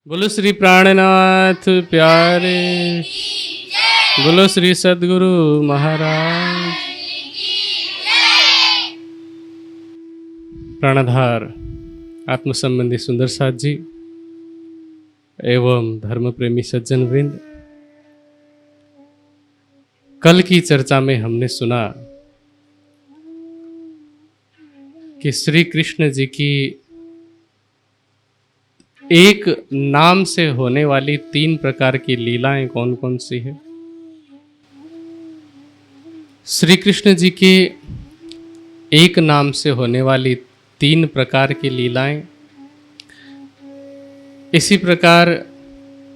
बोलो श्री प्राणनाथ प्यारे, बोलो श्री सद्गुरु महाराज। प्राणाधार आत्म संबंधी सुंदर साथ जी एवं धर्म प्रेमी सज्जन वृंद, कल की चर्चा में हमने सुना कि श्री कृष्ण जी की एक नाम से होने वाली 3 प्रकार की लीलाएं कौन कौन सी है। श्री कृष्ण जी की एक नाम से होने वाली 3 प्रकार की लीलाएं, इसी प्रकार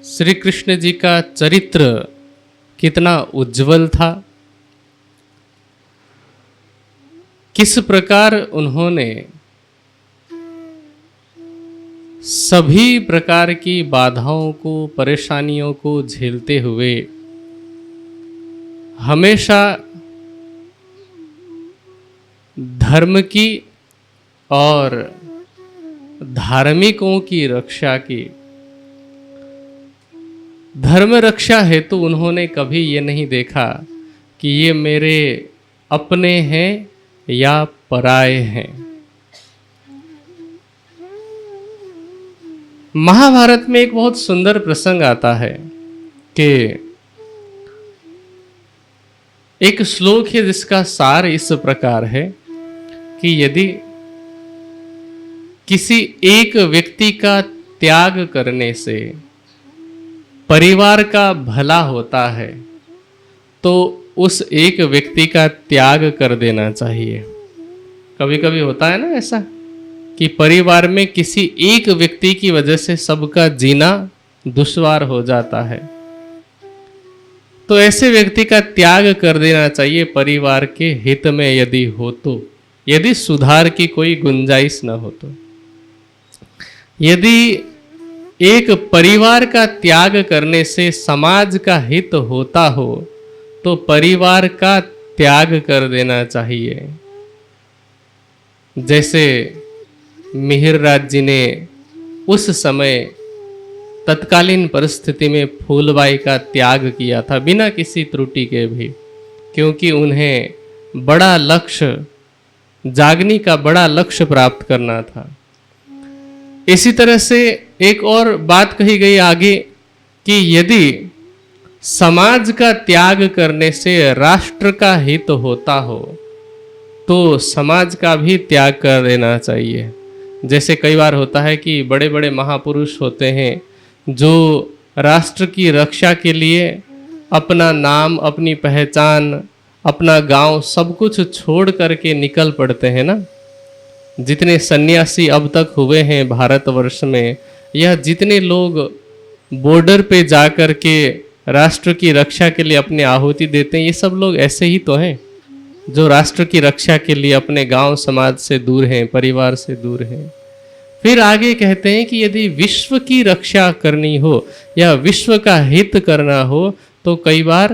श्री कृष्ण जी का चरित्र कितना उज्जवल था, किस प्रकार उन्होंने सभी प्रकार की बाधाओं को, परेशानियों को झेलते हुए हमेशा धर्म की और धार्मिकों की रक्षा की। धर्म रक्षा हेतु उन्होंने कभी ये नहीं देखा कि ये मेरे अपने हैं या पराये हैं। महाभारत में एक बहुत सुंदर प्रसंग आता है कि एक श्लोक है जिसका सार इस प्रकार है कि यदि किसी एक व्यक्ति का त्याग करने से परिवार का भला होता है तो उस एक व्यक्ति का त्याग कर देना चाहिए। कभी कभी होता है ना ऐसा कि परिवार में किसी एक व्यक्ति की वजह से सबका जीना दुश्वार हो जाता है, तो ऐसे व्यक्ति का त्याग कर देना चाहिए परिवार के हित में यदि हो तो, यदि सुधार की कोई गुंजाइश न हो तो। यदि एक परिवार का त्याग करने से समाज का हित होता हो तो परिवार का त्याग कर देना चाहिए। जैसे मिहिरराज जी ने उस समय तत्कालीन परिस्थिति में फूलबाई का त्याग किया था बिना किसी त्रुटि के भी, क्योंकि उन्हें बड़ा लक्ष्य, जागनी का बड़ा लक्ष्य प्राप्त करना था। इसी तरह से एक और बात कही गई आगे कि यदि समाज का त्याग करने से राष्ट्र का हित होता हो तो समाज का भी त्याग कर देना चाहिए। जैसे कई बार होता है कि बड़े बड़े महापुरुष होते हैं जो राष्ट्र की रक्षा के लिए अपना नाम, अपनी पहचान, अपना गांव सब कुछ छोड़ करके निकल पड़ते हैं ना। जितने सन्यासी अब तक हुए हैं भारतवर्ष में, यह जितने लोग बॉर्डर पे जा कर के राष्ट्र की रक्षा के लिए अपनी आहुति देते हैं, ये सब लोग ऐसे ही तो हैं जो राष्ट्र की रक्षा के लिए अपने गांव समाज से दूर हैं, परिवार से दूर हैं। फिर आगे कहते हैं कि यदि विश्व की रक्षा करनी हो या विश्व का हित करना हो तो कई बार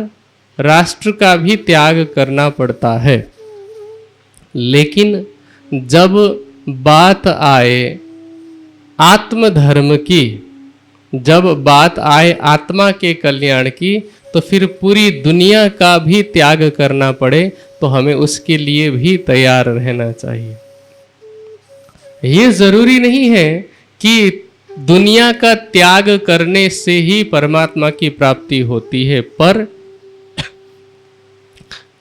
राष्ट्र का भी त्याग करना पड़ता है। लेकिन जब बात आए आत्मधर्म की, जब बात आए आत्मा के कल्याण की, तो फिर पूरी दुनिया का भी त्याग करना पड़े तो हमें उसके लिए भी तैयार रहना चाहिए। ये जरूरी नहीं है कि दुनिया का त्याग करने से ही परमात्मा की प्राप्ति होती है, पर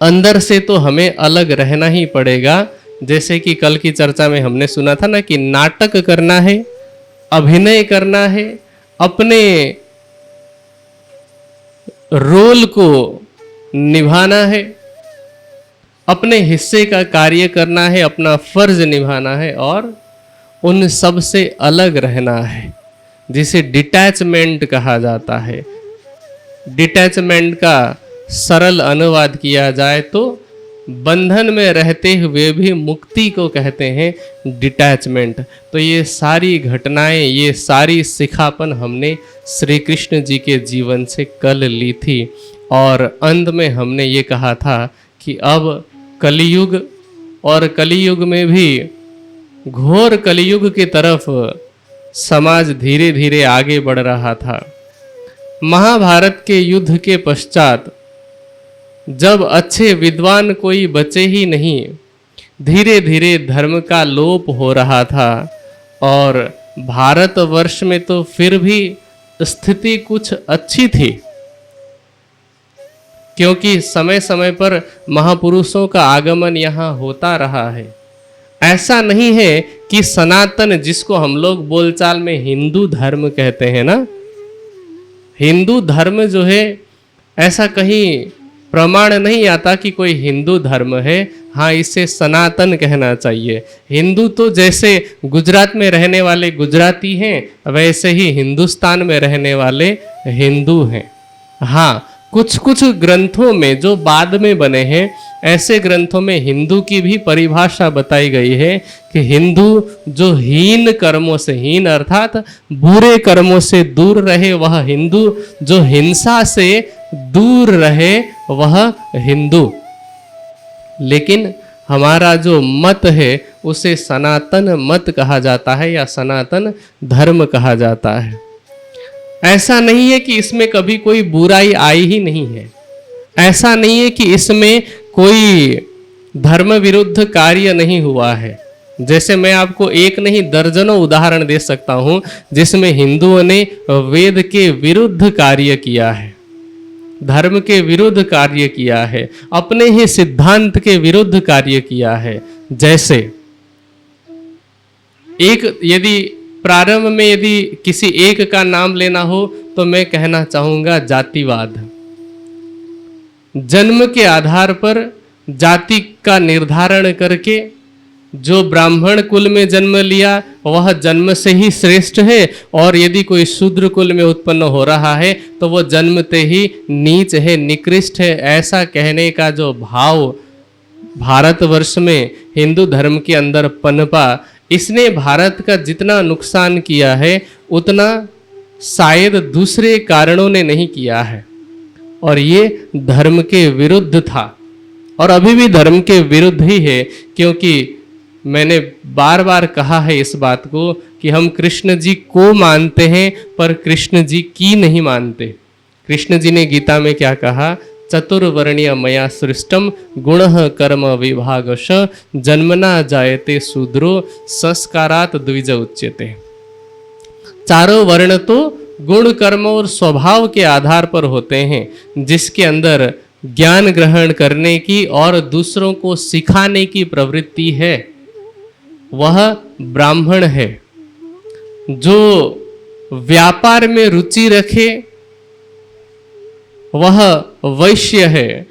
अंदर से तो हमें अलग रहना ही पड़ेगा। जैसे कि कल की चर्चा में हमने सुना था ना कि नाटक करना है, अभिनय करना है, अपने रोल को निभाना है, अपने हिस्से का कार्य करना है, अपना फर्ज निभाना है और उन सब से अलग रहना है, जिसे डिटैचमेंट कहा जाता है। डिटैचमेंट का सरल अनुवाद किया जाए तो बंधन में रहते हुए भी मुक्ति को कहते हैं डिटैचमेंट। तो ये सारी घटनाएं, ये सारी सिखापन हमने श्री कृष्ण जी के जीवन से कल ली थी और अंत में हमने ये कहा था कि अब कलियुग, और कलियुग में भी घोर कलियुग की तरफ समाज धीरे धीरे आगे बढ़ रहा था। महाभारत के युद्ध के पश्चात जब अच्छे विद्वान कोई बचे ही नहीं, धीरे धीरे धर्म का लोप हो रहा था। और भारतवर्ष में तो फिर भी स्थिति कुछ अच्छी थी, क्योंकि समय समय पर महापुरुषों का आगमन यहाँ होता रहा है। ऐसा नहीं है कि सनातन, जिसको हम लोग बोलचाल में हिंदू धर्म कहते हैं ना, हिंदू धर्म जो है ऐसा कहीं प्रमाण नहीं आता कि कोई हिंदू धर्म है। हाँ, इसे सनातन कहना चाहिए। हिंदू तो जैसे गुजरात में रहने वाले गुजराती हैं, वैसे ही हिंदुस्तान में रहने वाले हिंदू हैं। हाँ, कुछ कुछ ग्रंथों में जो बाद में बने हैं, ऐसे ग्रंथों में हिंदू की भी परिभाषा बताई गई है कि हिंदू जो हीन कर्मों से, हीन अर्थात बुरे कर्मों से दूर रहे वह हिंदू, जो हिंसा से दूर रहे वह हिंदू। लेकिन हमारा जो मत है उसे सनातन मत कहा जाता है या सनातन धर्म कहा जाता है। ऐसा नहीं है कि इसमें कभी कोई बुराई आई ही नहीं है, ऐसा नहीं है कि इसमें कोई धर्म विरुद्ध कार्य नहीं हुआ है। जैसे मैं आपको एक नहीं दर्जनों उदाहरण दे सकता हूं जिसमें हिंदुओं ने वेद के विरुद्ध कार्य किया है, धर्म के विरुद्ध कार्य किया है, अपने ही सिद्धांत के विरुद्ध कार्य किया है। जैसे एक, यदि प्रारंभ में यदि किसी एक का नाम लेना हो तो मैं कहना चाहूंगा जातिवाद। जन्म के आधार पर जाति का निर्धारण करके जो ब्राह्मण कुल में जन्म लिया वह जन्म से ही श्रेष्ठ है, और यदि कोई शूद्र कुल में उत्पन्न हो रहा है तो वह जन्मते ही नीच है, निकृष्ट है। ऐसा कहने का जो भाव भारतवर्ष में हिंदू धर्म के अंदर पनपा, इसने भारत का जितना नुकसान किया है उतना शायद दूसरे कारणों ने नहीं किया है। और ये धर्म के विरुद्ध था और अभी भी धर्म के विरुद्ध ही है, क्योंकि मैंने बार बार कहा है इस बात को कि हम कृष्ण जी को मानते हैं पर कृष्ण जी की नहीं मानते। कृष्ण जी ने गीता में क्या कहा? चतुर्वर्णीय मया सृष्टम गुणः कर्म विभागश जन्मना जायते शूद्रो संस्कारात द्विज उच्यते। चारों वर्ण तो गुण कर्म और स्वभाव के आधार पर होते हैं, जिसके अंदर ज्ञान ग्रहण करने की और दूसरों को सिखाने की प्रवृत्ति है वह ब्राह्मण है। जो व्यापार में रुचि रखे वह वैश्य है।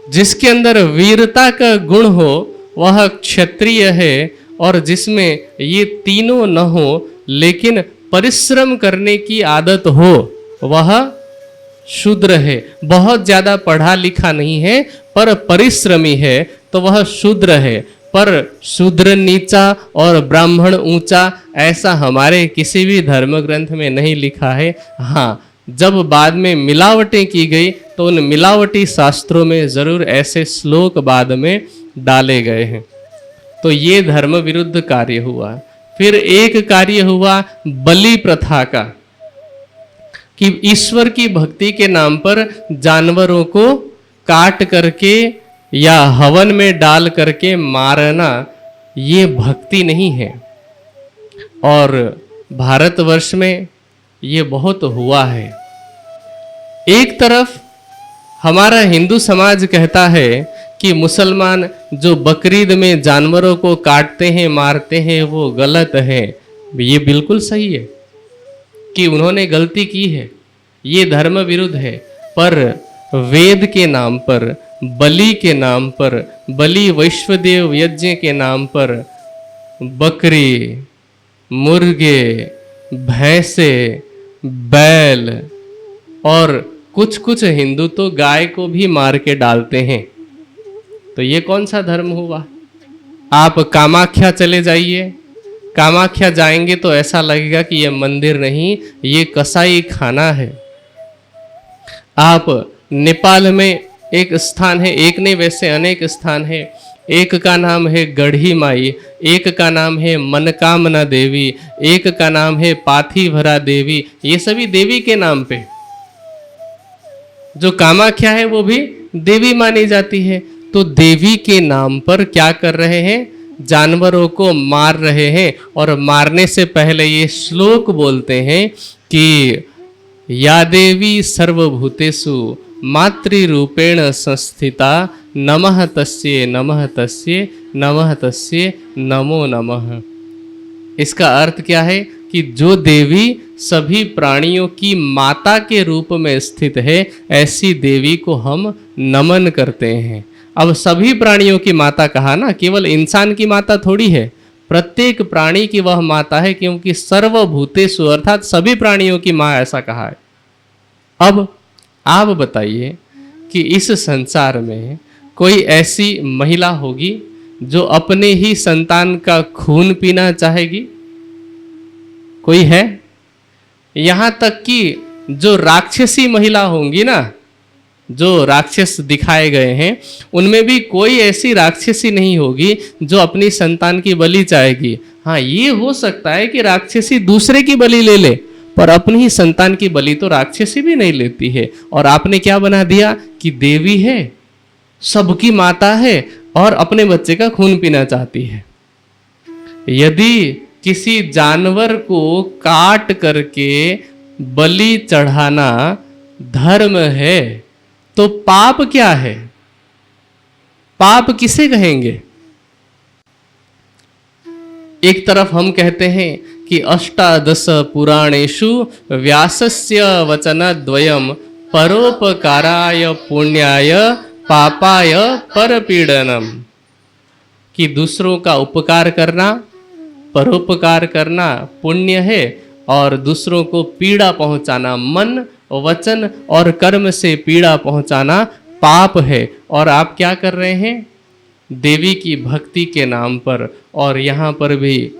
जिसके अंदर वीरता का गुण हो वह क्षत्रिय है, और जिसमें ये तीनों न हो लेकिन परिश्रम करने की आदत हो वह शूद्र है। बहुत ज्यादा पढ़ा लिखा नहीं है पर परिश्रमी है तो वह शूद्र है। पर शूद्र नीचा और ब्राह्मण ऊंचा ऐसा हमारे किसी भी धर्म ग्रंथ में नहीं लिखा है। हाँ, जब बाद में मिलावटें की गई तो उन मिलावटी शास्त्रों में जरूर ऐसे श्लोक बाद में डाले गए हैं। तो ये धर्म विरुद्ध कार्य हुआ। फिर एक कार्य हुआ बलि प्रथा का, कि ईश्वर की भक्ति के नाम पर जानवरों को काट करके या हवन में डाल करके मारना, ये भक्ति नहीं है। और भारतवर्ष में ये बहुत हुआ है। एक तरफ हमारा हिंदू समाज कहता है कि मुसलमान जो बकरीद में जानवरों को काटते हैं मारते हैं वो गलत है। ये बिल्कुल सही है कि उन्होंने गलती की है, ये धर्म विरुद्ध है। पर वेद के नाम पर, बलि के नाम पर, बलि वैश्वदेव यज्ञ के नाम पर बकरी, मुर्गे, भैंसे, बैल और कुछ कुछ हिंदू तो गाय को भी मार के डालते हैं। तो ये कौन सा धर्म हुआ? आप कामाख्या चले जाइए, कामाख्या जाएंगे तो ऐसा लगेगा कि ये मंदिर नहीं, ये कसाई खाना है। आप नेपाल में एक स्थान है, एक नहीं वैसे अनेक स्थान है, एक का नाम है गढ़ी माई, एक का नाम है मनकामना देवी, एक का नाम है पाथीभरा देवी। ये सभी देवी के नाम पे, जो कामाख्या है वो भी देवी मानी जाती है। तो देवी के नाम पर क्या कर रहे हैं, जानवरों को मार रहे हैं। और मारने से पहले ये श्लोक बोलते हैं कि या देवी सर्वभूतेषु मातृरूपेण संस्थिता नमः तस्ये नमः तस्ये नमः तस्ये नमो नमः। इसका अर्थ क्या है कि जो देवी सभी प्राणियों की माता के रूप में स्थित है, ऐसी देवी को हम नमन करते हैं। अब सभी प्राणियों की माता कहा ना, केवल इंसान की माता थोड़ी है, प्रत्येक प्राणी की वह माता है, क्योंकि सर्वभूतेषु अर्थात सभी प्राणियों की माँ ऐसा कहा है। अब आप बताइए कि इस संसार में कोई ऐसी महिला होगी जो अपने ही संतान का खून पीना चाहेगी? कोई है? यहाँ तक कि जो राक्षसी महिला होंगी ना, जो राक्षस दिखाए गए हैं, उनमें भी कोई ऐसी राक्षसी नहीं होगी जो अपनी संतान की बलि चाहेगी। हाँ, ये हो सकता है कि राक्षसी दूसरे की बलि ले ले, पर अपनी ही संतान की बलि तो राक्षसी भी नहीं लेती है। और आपने क्या बना दिया कि देवी है, सबकी माता है और अपने बच्चे का खून पीना चाहती है। यदि किसी जानवर को काट करके बलि चढ़ाना धर्म है, तो पाप क्या है? पाप किसे कहेंगे? एक तरफ हम कहते हैं कि अष्टादश पुराणेषु व्यासस्य वचनद्वयम् परोपकाराय पुण्याय पापाय परपीडनम, कि दूसरों का उपकार करना, परोपकार करना पुण्य है, और दूसरों को पीड़ा पहुंचाना, मन वचन और कर्म से पीड़ा पहुंचाना पाप है। और आप क्या कर रहे हैं? देवी की भक्ति के नाम पर। और यहाँ पर भी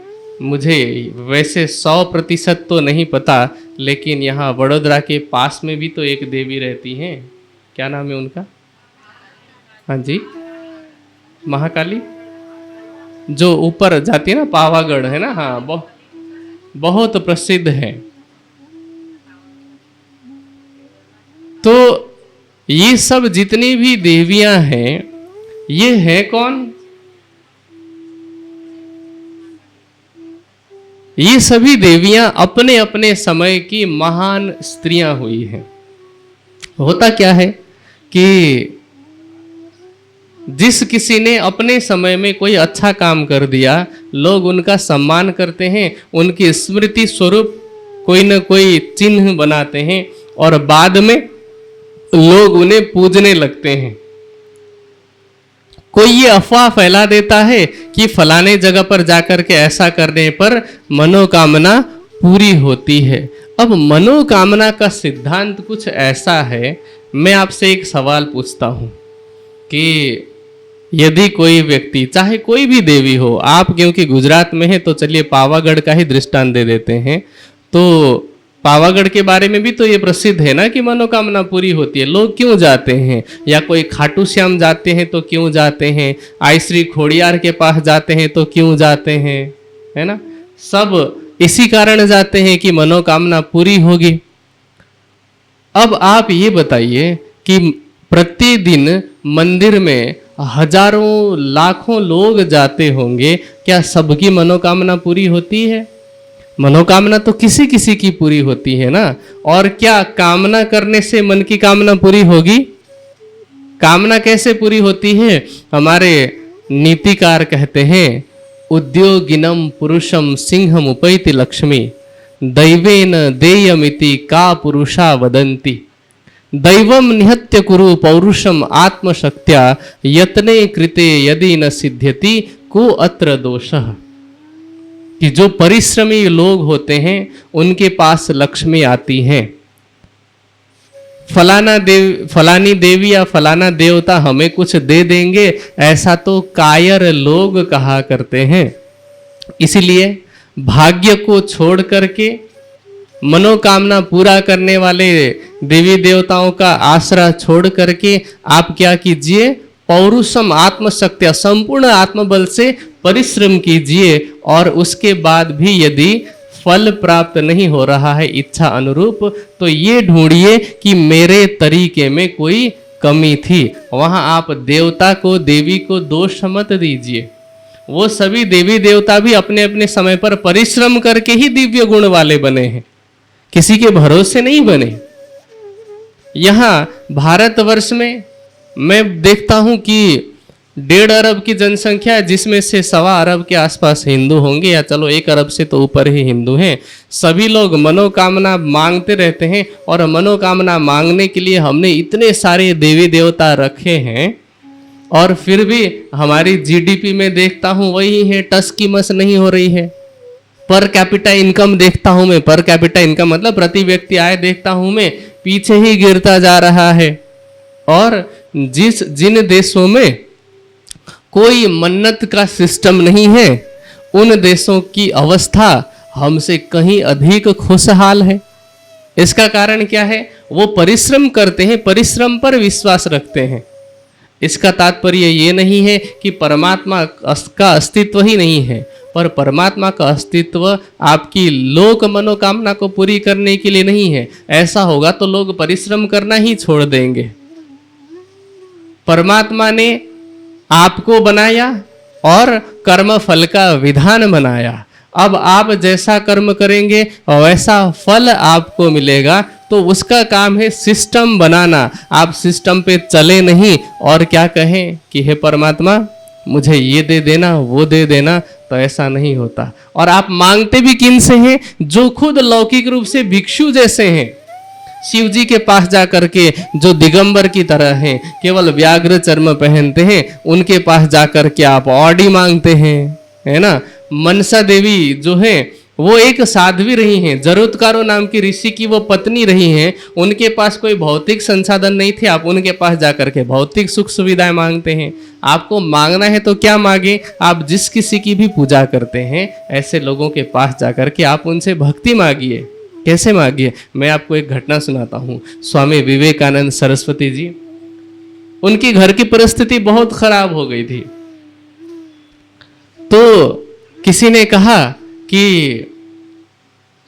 मुझे वैसे 100% तो नहीं पता, लेकिन यहाँ वडोदरा के पास में भी तो एक देवी रहती हैं। क्या नाम है उनका? हाँ जी, महाकाली, जो ऊपर जाती है ना, पावागढ़ है ना। हाँ, बहुत प्रसिद्ध है। तो ये सब जितनी भी देवियां हैं, ये है कौन? ये सभी देवियां अपने अपने समय की महान स्त्रियां हुई हैं। होता क्या है कि जिस किसी ने अपने समय में कोई अच्छा काम कर दिया, लोग उनका सम्मान करते हैं, उनकी स्मृति स्वरूप कोई न कोई चिन्ह बनाते हैं, और बाद में लोग उन्हें पूजने लगते हैं। कोई ये अफवाह फैला देता है कि फलाने जगह पर जाकर के ऐसा करने पर मनोकामना पूरी होती है। अब मनोकामना का सिद्धांत कुछ ऐसा है। मैं आपसे एक सवाल पूछता हूं कि यदि कोई व्यक्ति, चाहे कोई भी देवी हो, आप क्योंकि गुजरात में है तो चलिए पावागढ़ का ही दृष्टांत दे देते हैं। तो पावागढ़ के बारे में भी तो ये प्रसिद्ध है ना कि मनोकामना पूरी होती है। लोग क्यों जाते हैं? या कोई खाटू श्याम जाते हैं तो क्यों जाते हैं? आई श्री खोड़ियार के पास जाते हैं तो क्यों जाते हैं? है ना, सब इसी कारण जाते हैं कि मनोकामना पूरी होगी। अब आप ये बताइए कि प्रतिदिन मंदिर में हजारों लाखों लोग जाते होंगे, क्या सबकी मनोकामना पूरी होती है? मनोकामना तो किसी किसी की पूरी होती है ना। और क्या कामना करने से मन की कामना पूरी होगी? कामना कैसे पूरी होती है? हमारे नीतिकार कहते हैं, उद्योगिनम पुरुषम सिंहम उपैति लक्ष्मी दैवेन देयमिति का पुरुषा वदन्ति दैवम निहत्य कुरु पौरुषम आत्मशक्त्या यत्ने कृते यदि न सिद्ध्यति को अत्र दोषः, कि जो परिश्रमी लोग होते हैं उनके पास लक्ष्मी आती हैं। फलानी देवी या फलाना देवता हमें कुछ दे देंगे, ऐसा तो कायर लोग कहा करते हैं। इसलिए भाग्य को छोड़ करके मनोकामना पूरा करने वाले देवी देवताओं का आसरा छोड़ करके आप क्या कीजिए, पौरुषम आत्मशक्ति संपूर्ण आत्मबल से परिश्रम कीजिए, और उसके बाद भी यदि फल प्राप्त नहीं हो रहा है इच्छा अनुरूप, तो ये ढूंढिए कि मेरे तरीके में कोई कमी थी। वहां आप देवता को, देवी को दोष मत दीजिए। वो सभी देवी देवता भी अपने अपने समय पर परिश्रम करके ही दिव्य गुण वाले बने हैं, किसी के भरोसे नहीं बने। यहाँ भारतवर्ष में मैं देखता हूं कि 1.5 अरब की जनसंख्या है, जिसमें से 1.25 अरब के आसपास हिंदू होंगे, या चलो 1 अरब से तो ऊपर ही हिंदू हैं। सभी लोग मनोकामना मांगते रहते हैं, और मनोकामना मांगने के लिए हमने इतने सारे देवी देवता रखे हैं, और फिर भी हमारी जीडीपी में देखता हूं वही है, टस की मस नहीं हो रही है। पर कैपिटा इनकम देखता हूं मैं, पर कैपिटा इनकम मतलब प्रति व्यक्ति आय देखता हूं मैं, पीछे ही गिरता जा रहा है। और जिन देशों में कोई मन्नत का सिस्टम नहीं है, उन देशों की अवस्था हमसे कहीं अधिक खुशहाल है। इसका कारण क्या है? वो परिश्रम करते हैं, परिश्रम पर विश्वास रखते हैं। इसका तात्पर्य ये नहीं है कि परमात्मा का अस्तित्व ही नहीं है, पर परमात्मा का अस्तित्व आपकी लोक मनोकामना को पूरी करने के लिए नहीं है। ऐसा होगा तो लोग परिश्रम करना ही छोड़ देंगे। परमात्मा ने आपको बनाया और कर्म फल का विधान बनाया। अब आप जैसा कर्म करेंगे वैसा फल आपको मिलेगा। तो उसका काम है सिस्टम बनाना। आप सिस्टम पे चले नहीं और क्या कहें कि हे परमात्मा मुझे ये दे देना, वो दे देना, तो ऐसा नहीं होता। और आप मांगते भी किन से हैं? जो खुद लौकिक रूप से भिक्षु जैसे हैं। शिव जी के पास जा करके जो दिगंबर की तरह हैं, केवल व्याघ्र चर्म पहनते हैं, उनके पास जा करके आप ऑडी मांगते हैं, है ना। मनसा देवी जो है वो एक साध्वी रही हैं, जरूरतकारो नाम की ऋषि की वो पत्नी रही हैं। उनके पास कोई भौतिक संसाधन नहीं थे, आप उनके पास जाकर के भौतिक सुख सुविधाएं मांगते हैं। आपको मांगना है तो क्या मांगे? आप जिस किसी की भी पूजा करते हैं ऐसे लोगों के पास जाकर के आप उनसे भक्ति मांगिए। कैसे मांगिए? मैं आपको एक घटना सुनाता हूँ। स्वामी विवेकानंद सरस्वती जी, उनकी घर की परिस्थिति बहुत खराब हो गई थी। तो किसी ने कहा कि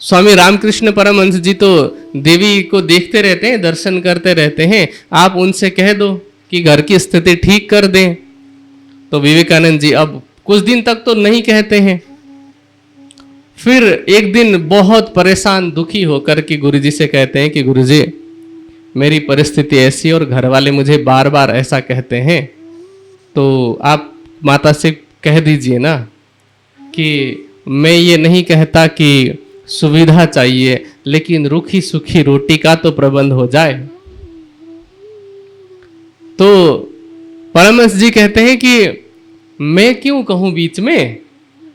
स्वामी रामकृष्ण परमहंस जी तो देवी को देखते रहते हैं, दर्शन करते रहते हैं, आप उनसे कह दो कि घर की स्थिति ठीक कर दें। तो विवेकानंद जी अब कुछ दिन तक तो नहीं कहते हैं। फिर एक दिन बहुत परेशान दुखी होकर के गुरुजी से कहते हैं कि गुरुजी मेरी परिस्थिति ऐसी और घर वाले मुझे बार बार ऐसा कहते हैं, तो आप माता से कह दीजिए ना कि मैं ये नहीं कहता कि सुविधा चाहिए, लेकिन रूखी सूखी रोटी का तो प्रबंध हो जाए। तो परमहंस जी कहते हैं कि मैं क्यों कहूं बीच में,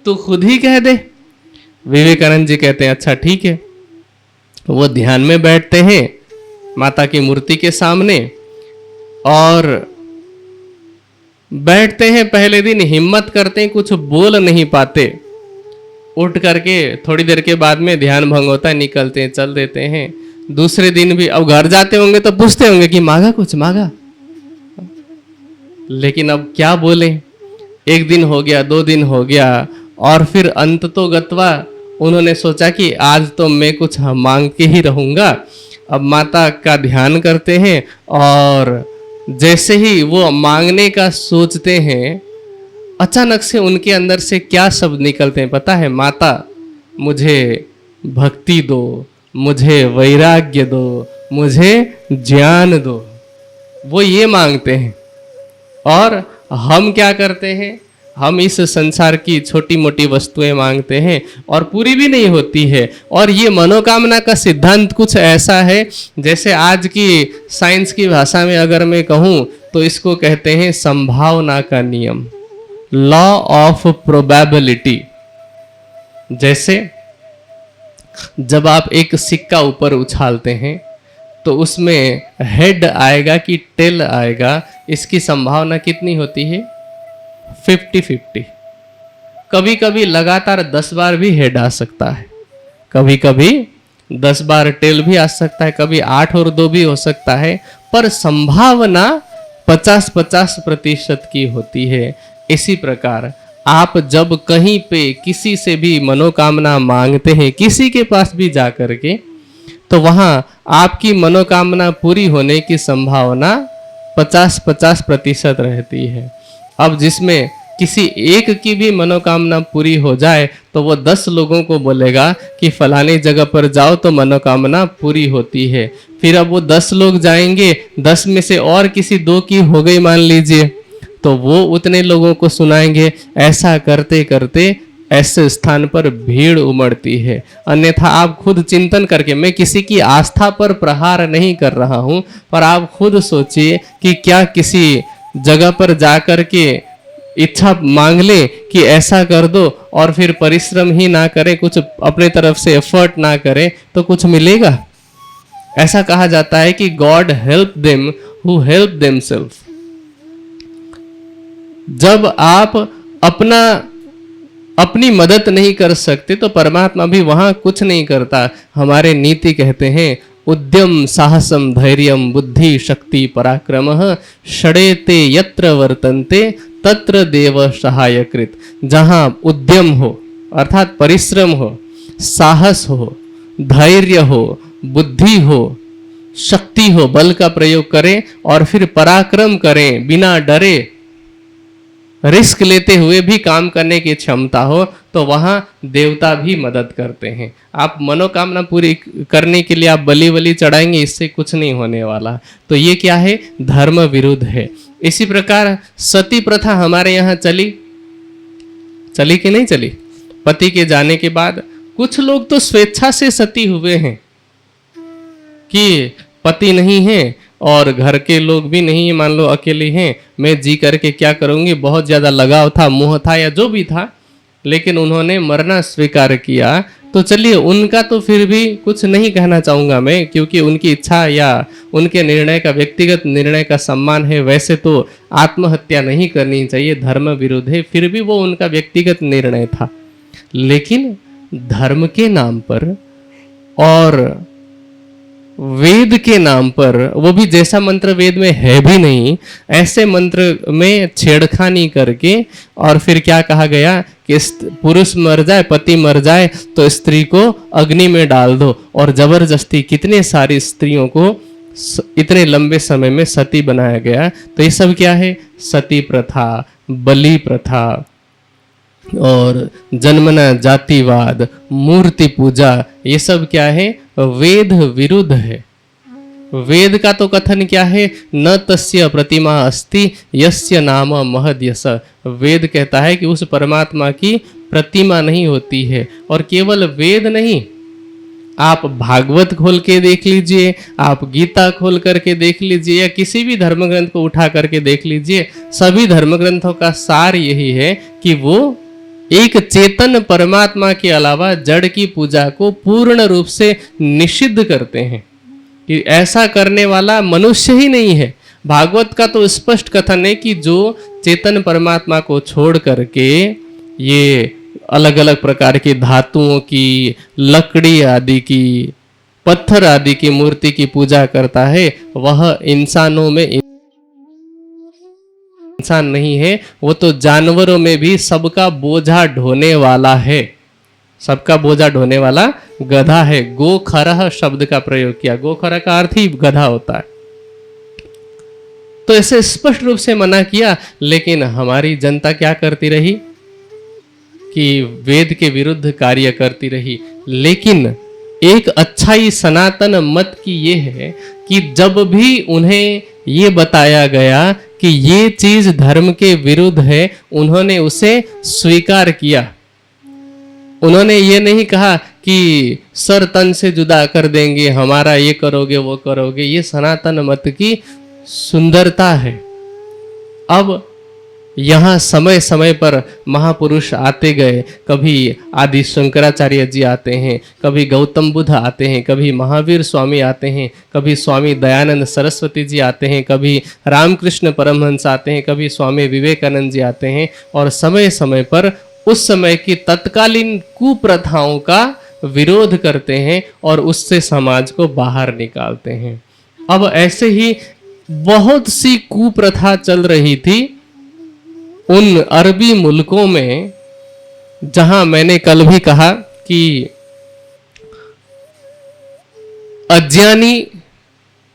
तू खुद ही कह दे। विवेकानंद जी कहते हैं अच्छा ठीक है। वो ध्यान में बैठते हैं माता की मूर्ति के सामने और बैठते हैं। पहले दिन हिम्मत करते हैं, कुछ बोल नहीं पाते। उठ करके थोड़ी देर के बाद में ध्यान भंग होता है, निकलते हैं, चल देते हैं। दूसरे दिन भी अब घर जाते होंगे तो पूछते होंगे कि मांगा कुछ, मांगा, लेकिन अब क्या बोले। एक दिन हो गया, 2 दिन हो गया, और फिर अंत तो गत्वा उन्होंने सोचा कि आज तो मैं कुछ मांग के ही रहूंगा। अब माता का ध्यान करते हैं और जैसे ही वो मांगने का सोचते हैं, अचानक से उनके अंदर से क्या शब्द निकलते हैं पता है? माता मुझे भक्ति दो, मुझे वैराग्य दो, मुझे ज्ञान दो। वो ये मांगते हैं। और हम क्या करते हैं? हम इस संसार की छोटी मोटी वस्तुएं मांगते हैं और पूरी भी नहीं होती है। और ये मनोकामना का सिद्धांत कुछ ऐसा है, जैसे आज की साइंस की भाषा में अगर मैं कहूँ तो इसको कहते हैं संभावना का नियम, लॉ ऑफ प्रोबेबिलिटी। जैसे जब आप एक सिक्का ऊपर उछालते हैं तो उसमें हेड आएगा कि टेल आएगा, इसकी संभावना कितनी होती है? 50-50। कभी कभी लगातार 10 बार भी हेड आ सकता है, कभी कभी 10 बार टेल भी आ सकता है, कभी 8 और 2 भी हो सकता है, पर संभावना 50-50% की होती है। इसी प्रकार आप जब कहीं पे किसी से भी मनोकामना मांगते हैं, किसी के पास भी जा कर के, तो वहाँ आपकी मनोकामना पूरी होने की संभावना 50-50% रहती है। अब जिसमें किसी एक की भी मनोकामना पूरी हो जाए तो वो 10 लोगों को बोलेगा कि फलानी जगह पर जाओ तो मनोकामना पूरी होती है। फिर अब वो 10 लोग जाएंगे, 10 में से और किसी 2 की हो गई मान लीजिए, तो वो उतने लोगों को सुनाएंगे। ऐसा करते करते ऐसे स्थान पर भीड़ उमड़ती है। अन्यथा आप खुद चिंतन करके, मैं किसी की आस्था पर प्रहार नहीं कर रहा हूं, पर आप खुद सोचिए कि क्या किसी जगह पर जाकर के इच्छा मांग ले कि ऐसा कर दो और फिर परिश्रम ही ना करें, कुछ अपने तरफ से एफर्ट ना करें, तो कुछ मिलेगा? ऐसा कहा जाता है कि God help them who help themselves. जब आप अपनी मदद नहीं कर सकते तो परमात्मा भी वहां कुछ नहीं करता। हमारे नीति कहते हैं, उद्यम साहसम धैर्यम बुद्धि शक्ति पराक्रमः षडेते यत्र वर्तन्ते तत्र देव सहायकृत। जहां उद्यम हो अर्थात परिश्रम हो, साहस हो, धैर्य हो, बुद्धि हो, शक्ति हो, बल का प्रयोग करें और फिर पराक्रम करें, बिना डरे रिस्क लेते हुए भी काम करने की क्षमता हो, तो वहां देवता भी मदद करते हैं। आप मनोकामना पूरी करने के लिए आप बलि वली चढ़ाएंगे, इससे कुछ नहीं होने वाला। तो ये क्या है? धर्म विरुद्ध है। इसी प्रकार सती प्रथा हमारे यहाँ चली कि नहीं चली? पति के जाने के बाद कुछ लोग तो स्वेच्छा से सती हुए हैं कि पति नहीं है और घर के लोग भी नहीं है, मान लो अकेले हैं, मैं जी करके क्या करूंगी, बहुत ज्यादा लगाव था, मोह था या जो भी था, लेकिन उन्होंने मरना स्वीकार किया। तो चलिए, उनका तो फिर भी कुछ नहीं कहना चाहूंगा मैं, क्योंकि उनकी इच्छा या उनके निर्णय का, व्यक्तिगत निर्णय का सम्मान है। वैसे तो आत्महत्या नहीं करनी चाहिए, धर्म विरुद्ध है, फिर भी वो उनका व्यक्तिगत निर्णय था। लेकिन धर्म के नाम पर और वेद के नाम पर, वो भी जैसा मंत्र वेद में है भी नहीं, ऐसे मंत्र में छेड़खानी करके, और फिर क्या कहा गया कि पुरुष मर जाए, पति मर जाए तो स्त्री को अग्नि में डाल दो, और जबरदस्ती कितने सारी स्त्रियों को इतने लंबे समय में सती बनाया गया। तो ये सब क्या है? सती प्रथा, बलि प्रथा और जन्मना जातिवाद, मूर्ति पूजा, ये सब क्या है? वेद विरुद्ध है। वेद का तो कथन क्या है? न तस्य प्रतिमा अस्ति यस्य नाम महद यश। वेद कहता है कि उस परमात्मा की प्रतिमा नहीं होती है। और केवल वेद नहीं, आप भागवत खोल के देख लीजिए, आप गीता खोल करके देख लीजिए, या किसी भी धर्म ग्रंथ को उठा करके देख लीजिए, सभी धर्म ग्रंथों का सार यही है कि वो एक चेतन परमात्मा के अलावा जड़ की पूजा को पूर्ण रूप से निषिद्ध करते हैं, कि ऐसा करने वाला मनुष्य ही नहीं है। भागवत का तो स्पष्ट कथन है कि जो चेतन परमात्मा को छोड़ करके ये अलग अलग प्रकार की धातुओं की, लकड़ी आदि की, पत्थर आदि की मूर्ति की पूजा करता है, वह इंसानों में इंसान नहीं है, वो तो जानवरों में भी सबका बोझा ढोने वाला है, सबका बोझा ढोने वाला गधा है। गोखरह शब्द का प्रयोग किया, गोखरह का अर्थ ही गधा होता है। तो ऐसे स्पष्ट रूप से मना किया, लेकिन हमारी जनता क्या करती रही कि वेद के विरुद्ध कार्य करती रही। लेकिन एक अच्छाई सनातन मत की ये है कि जब भी उन्हें ये बताया गया कि ये चीज धर्म के विरुद्ध है, उन्होंने उसे स्वीकार किया। उन्होंने ये नहीं कहा कि सर तन से जुदा कर देंगे, हमारा ये करोगे वो करोगे। ये सनातन मत की सुंदरता है। अब यहाँ समय समय पर महापुरुष आते गए, कभी आदि शंकराचार्य जी आते हैं, कभी गौतम बुद्ध आते हैं, कभी महावीर स्वामी आते हैं, कभी स्वामी दयानंद सरस्वती जी आते हैं, कभी रामकृष्ण परमहंस आते हैं, कभी स्वामी विवेकानंद जी आते हैं, और समय समय पर उस समय की तत्कालीन कुप्रथाओं का विरोध करते हैं और उससे समाज को बाहर निकालते हैं। अब ऐसे ही बहुत सी कुप्रथा चल रही थी उन अरबी मुल्कों में, जहां मैंने कल भी कहा कि अज्ञानी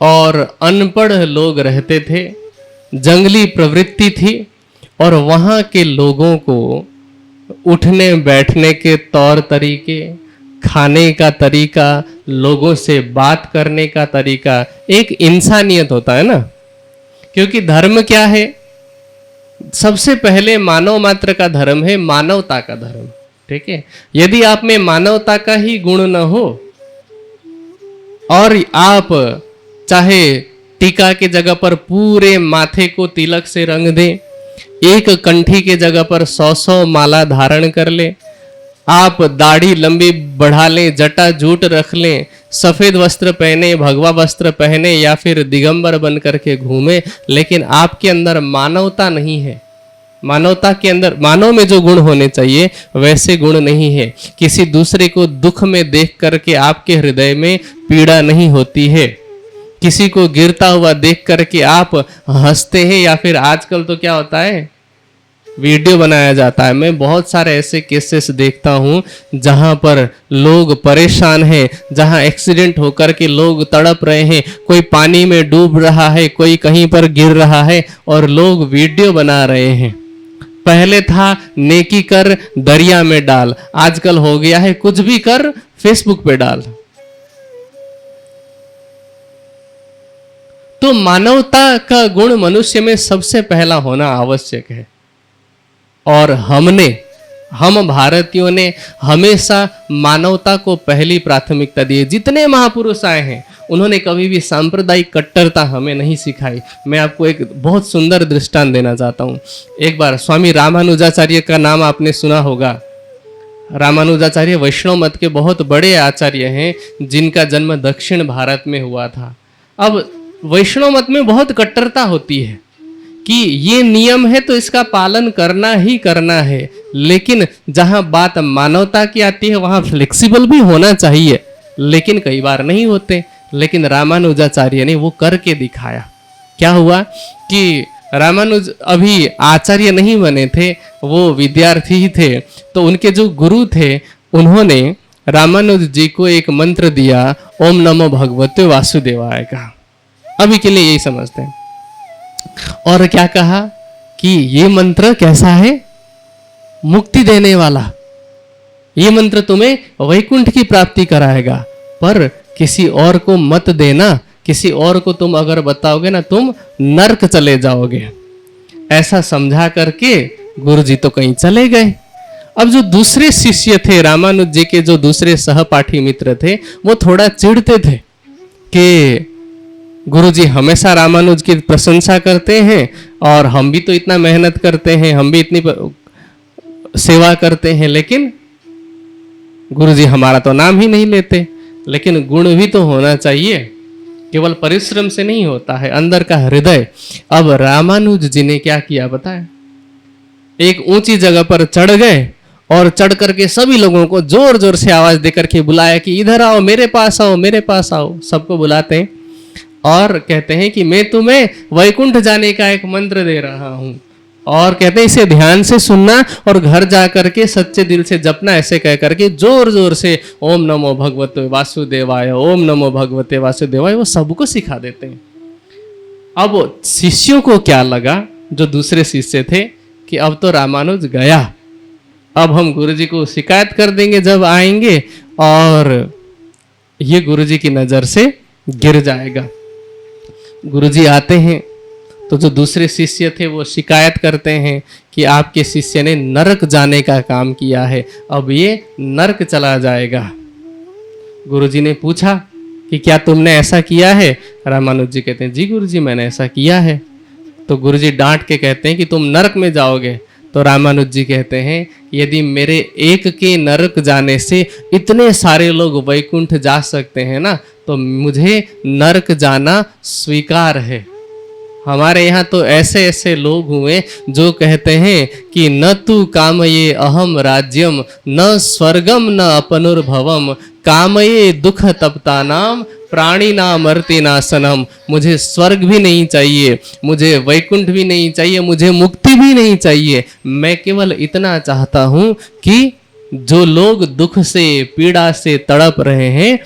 और अनपढ़ लोग रहते थे, जंगली प्रवृत्ति थी, और वहाँ के लोगों को उठने बैठने के तौर तरीके, खाने का तरीका, लोगों से बात करने का तरीका एक इंसानियत होता है ना। क्योंकि धर्म क्या है? सबसे पहले मानव मात्र का धर्म है, मानवता का धर्म। ठीक है, यदि आप में मानवता का ही गुण न हो और आप चाहे टीका की जगह पर पूरे माथे को तिलक से रंग दें, एक कंठी के जगह पर 100 माला धारण कर ले, आप दाढ़ी लंबी बढ़ा लें, जटा जूट रख लें, सफेद वस्त्र पहने, भगवा वस्त्र पहने, या फिर दिगंबर बन करके घूमे, लेकिन आपके अंदर मानवता नहीं है। मानवता के अंदर, मानव में जो गुण होने चाहिए वैसे गुण नहीं है। किसी दूसरे को दुख में देख करके आपके हृदय में पीड़ा नहीं होती है। किसी को गिरता हुआ देख करके आप हंसते हैं, या फिर आजकल तो क्या होता है, वीडियो बनाया जाता है। मैं बहुत सारे ऐसे केसेस देखता हूं जहां पर लोग परेशान हैं, जहां एक्सीडेंट होकर के लोग तड़प रहे हैं, कोई पानी में डूब रहा है, कोई कहीं पर गिर रहा है, और लोग वीडियो बना रहे हैं। पहले था नेकी कर दरिया में डाल, आजकल हो गया है कुछ भी कर फेसबुक पे डाल। तो मानवता का गुण मनुष्य में सबसे पहला होना आवश्यक है। और हम भारतीयों ने हमेशा मानवता को पहली प्राथमिकता दी है। जितने महापुरुष आए हैं उन्होंने कभी भी सांप्रदायिक कट्टरता हमें नहीं सिखाई। मैं आपको एक बहुत सुंदर दृष्टांत देना चाहता हूँ। एक बार स्वामी रामानुजाचार्य का नाम आपने सुना होगा। रामानुजाचार्य वैष्णव मत के बहुत बड़े आचार्य हैं, जिनका जन्म दक्षिण भारत में हुआ था। अब वैष्णव मत में बहुत कट्टरता होती है कि ये नियम है तो इसका पालन करना ही करना है, लेकिन जहां बात मानवता की आती है वहां फ्लेक्सिबल भी होना चाहिए, लेकिन कई बार नहीं होते। लेकिन रामानुजाचार्य ने वो करके दिखाया। क्या हुआ कि रामानुज अभी आचार्य नहीं बने थे, वो विद्यार्थी ही थे। तो उनके जो गुरु थे उन्होंने रामानुज जी को एक मंत्र दिया, ओम नमो भगवते वासुदेवाय का। अभी के लिए यही समझते हैं। और क्या कहा कि ये मंत्र कैसा है? मुक्ति देने वाला। ये मंत्र तुम्हें वैकुंठ की प्राप्ति कराएगा, पर किसी और को मत देना। किसी और को तुम अगर बताओगे ना, तुम नरक चले जाओगे। ऐसा समझा करके गुरुजी तो कहीं चले गए। अब जो दूसरे शिष्य थे रामानुज जी के, जो दूसरे सहपाठी मित्र थे, वो थोड़ा चिढ़ते थे कि गुरुजी हमेशा रामानुज की प्रशंसा करते हैं और हम भी तो इतना मेहनत करते हैं, हम भी इतनी सेवा करते हैं, लेकिन गुरुजी हमारा तो नाम ही नहीं लेते। लेकिन गुण भी तो होना चाहिए, केवल परिश्रम से नहीं होता है, अंदर का हृदय। अब रामानुज जी ने क्या किया बताया? एक ऊंची जगह पर चढ़ गए और चढ़ करके सभी लोगों को जोर जोर से आवाज देकर के बुलाया कि इधर आओ, मेरे पास आओ, मेरे पास आओ। सबको बुलाते हैं और कहते हैं कि मैं तुम्हें वैकुंठ जाने का एक मंत्र दे रहा हूं, और कहते हैं इसे ध्यान से सुनना और घर जा करके सच्चे दिल से जपना। ऐसे कह करके जोर जोर से ओम नमो भगवते वासुदेवाय, ओम नमो भगवते वासुदेवाय, वो सबको सिखा देते हैं। अब शिष्यों को क्या लगा, जो दूसरे शिष्य थे, कि अब तो रामानुज गया, अब हम गुरुजी को शिकायत कर देंगे जब आएंगे, और ये गुरुजी की नजर से गिर जाएगा। गुरुजी आते हैं तो जो दूसरे शिष्य थे वो शिकायत करते हैं कि आपके शिष्य ने नरक जाने का काम किया है, अब ये नरक चला जाएगा। गुरुजी ने पूछा कि क्या तुमने ऐसा किया है? रामानुज जी कहते हैं जी गुरुजी मैंने ऐसा किया है। तो गुरुजी डांट के कहते हैं कि तुम नरक में जाओगे। तो रामानुज जी कहते हैं यदि मेरे एक के नरक जाने से इतने सारे लोग वैकुंठ जा सकते हैं ना, तो मुझे नरक जाना स्वीकार है। हमारे यहाँ तो ऐसे ऐसे लोग हुए जो कहते हैं कि न तू कामये अहम राज्यम, न स्वर्गम न अपनुर्भवम, कामये दुख तप्तानाम प्राणी ना मरते ना सनम, मुझे स्वर्ग भी नहीं चाहिए, मुझे वैकुंठ भी नहीं चाहिए, मुझे मुक्ति भी नहीं चाहिए। मैं केवल इतना चाहता हूं कि जो लोग दुख से पीड़ा से तड़प रहे हैं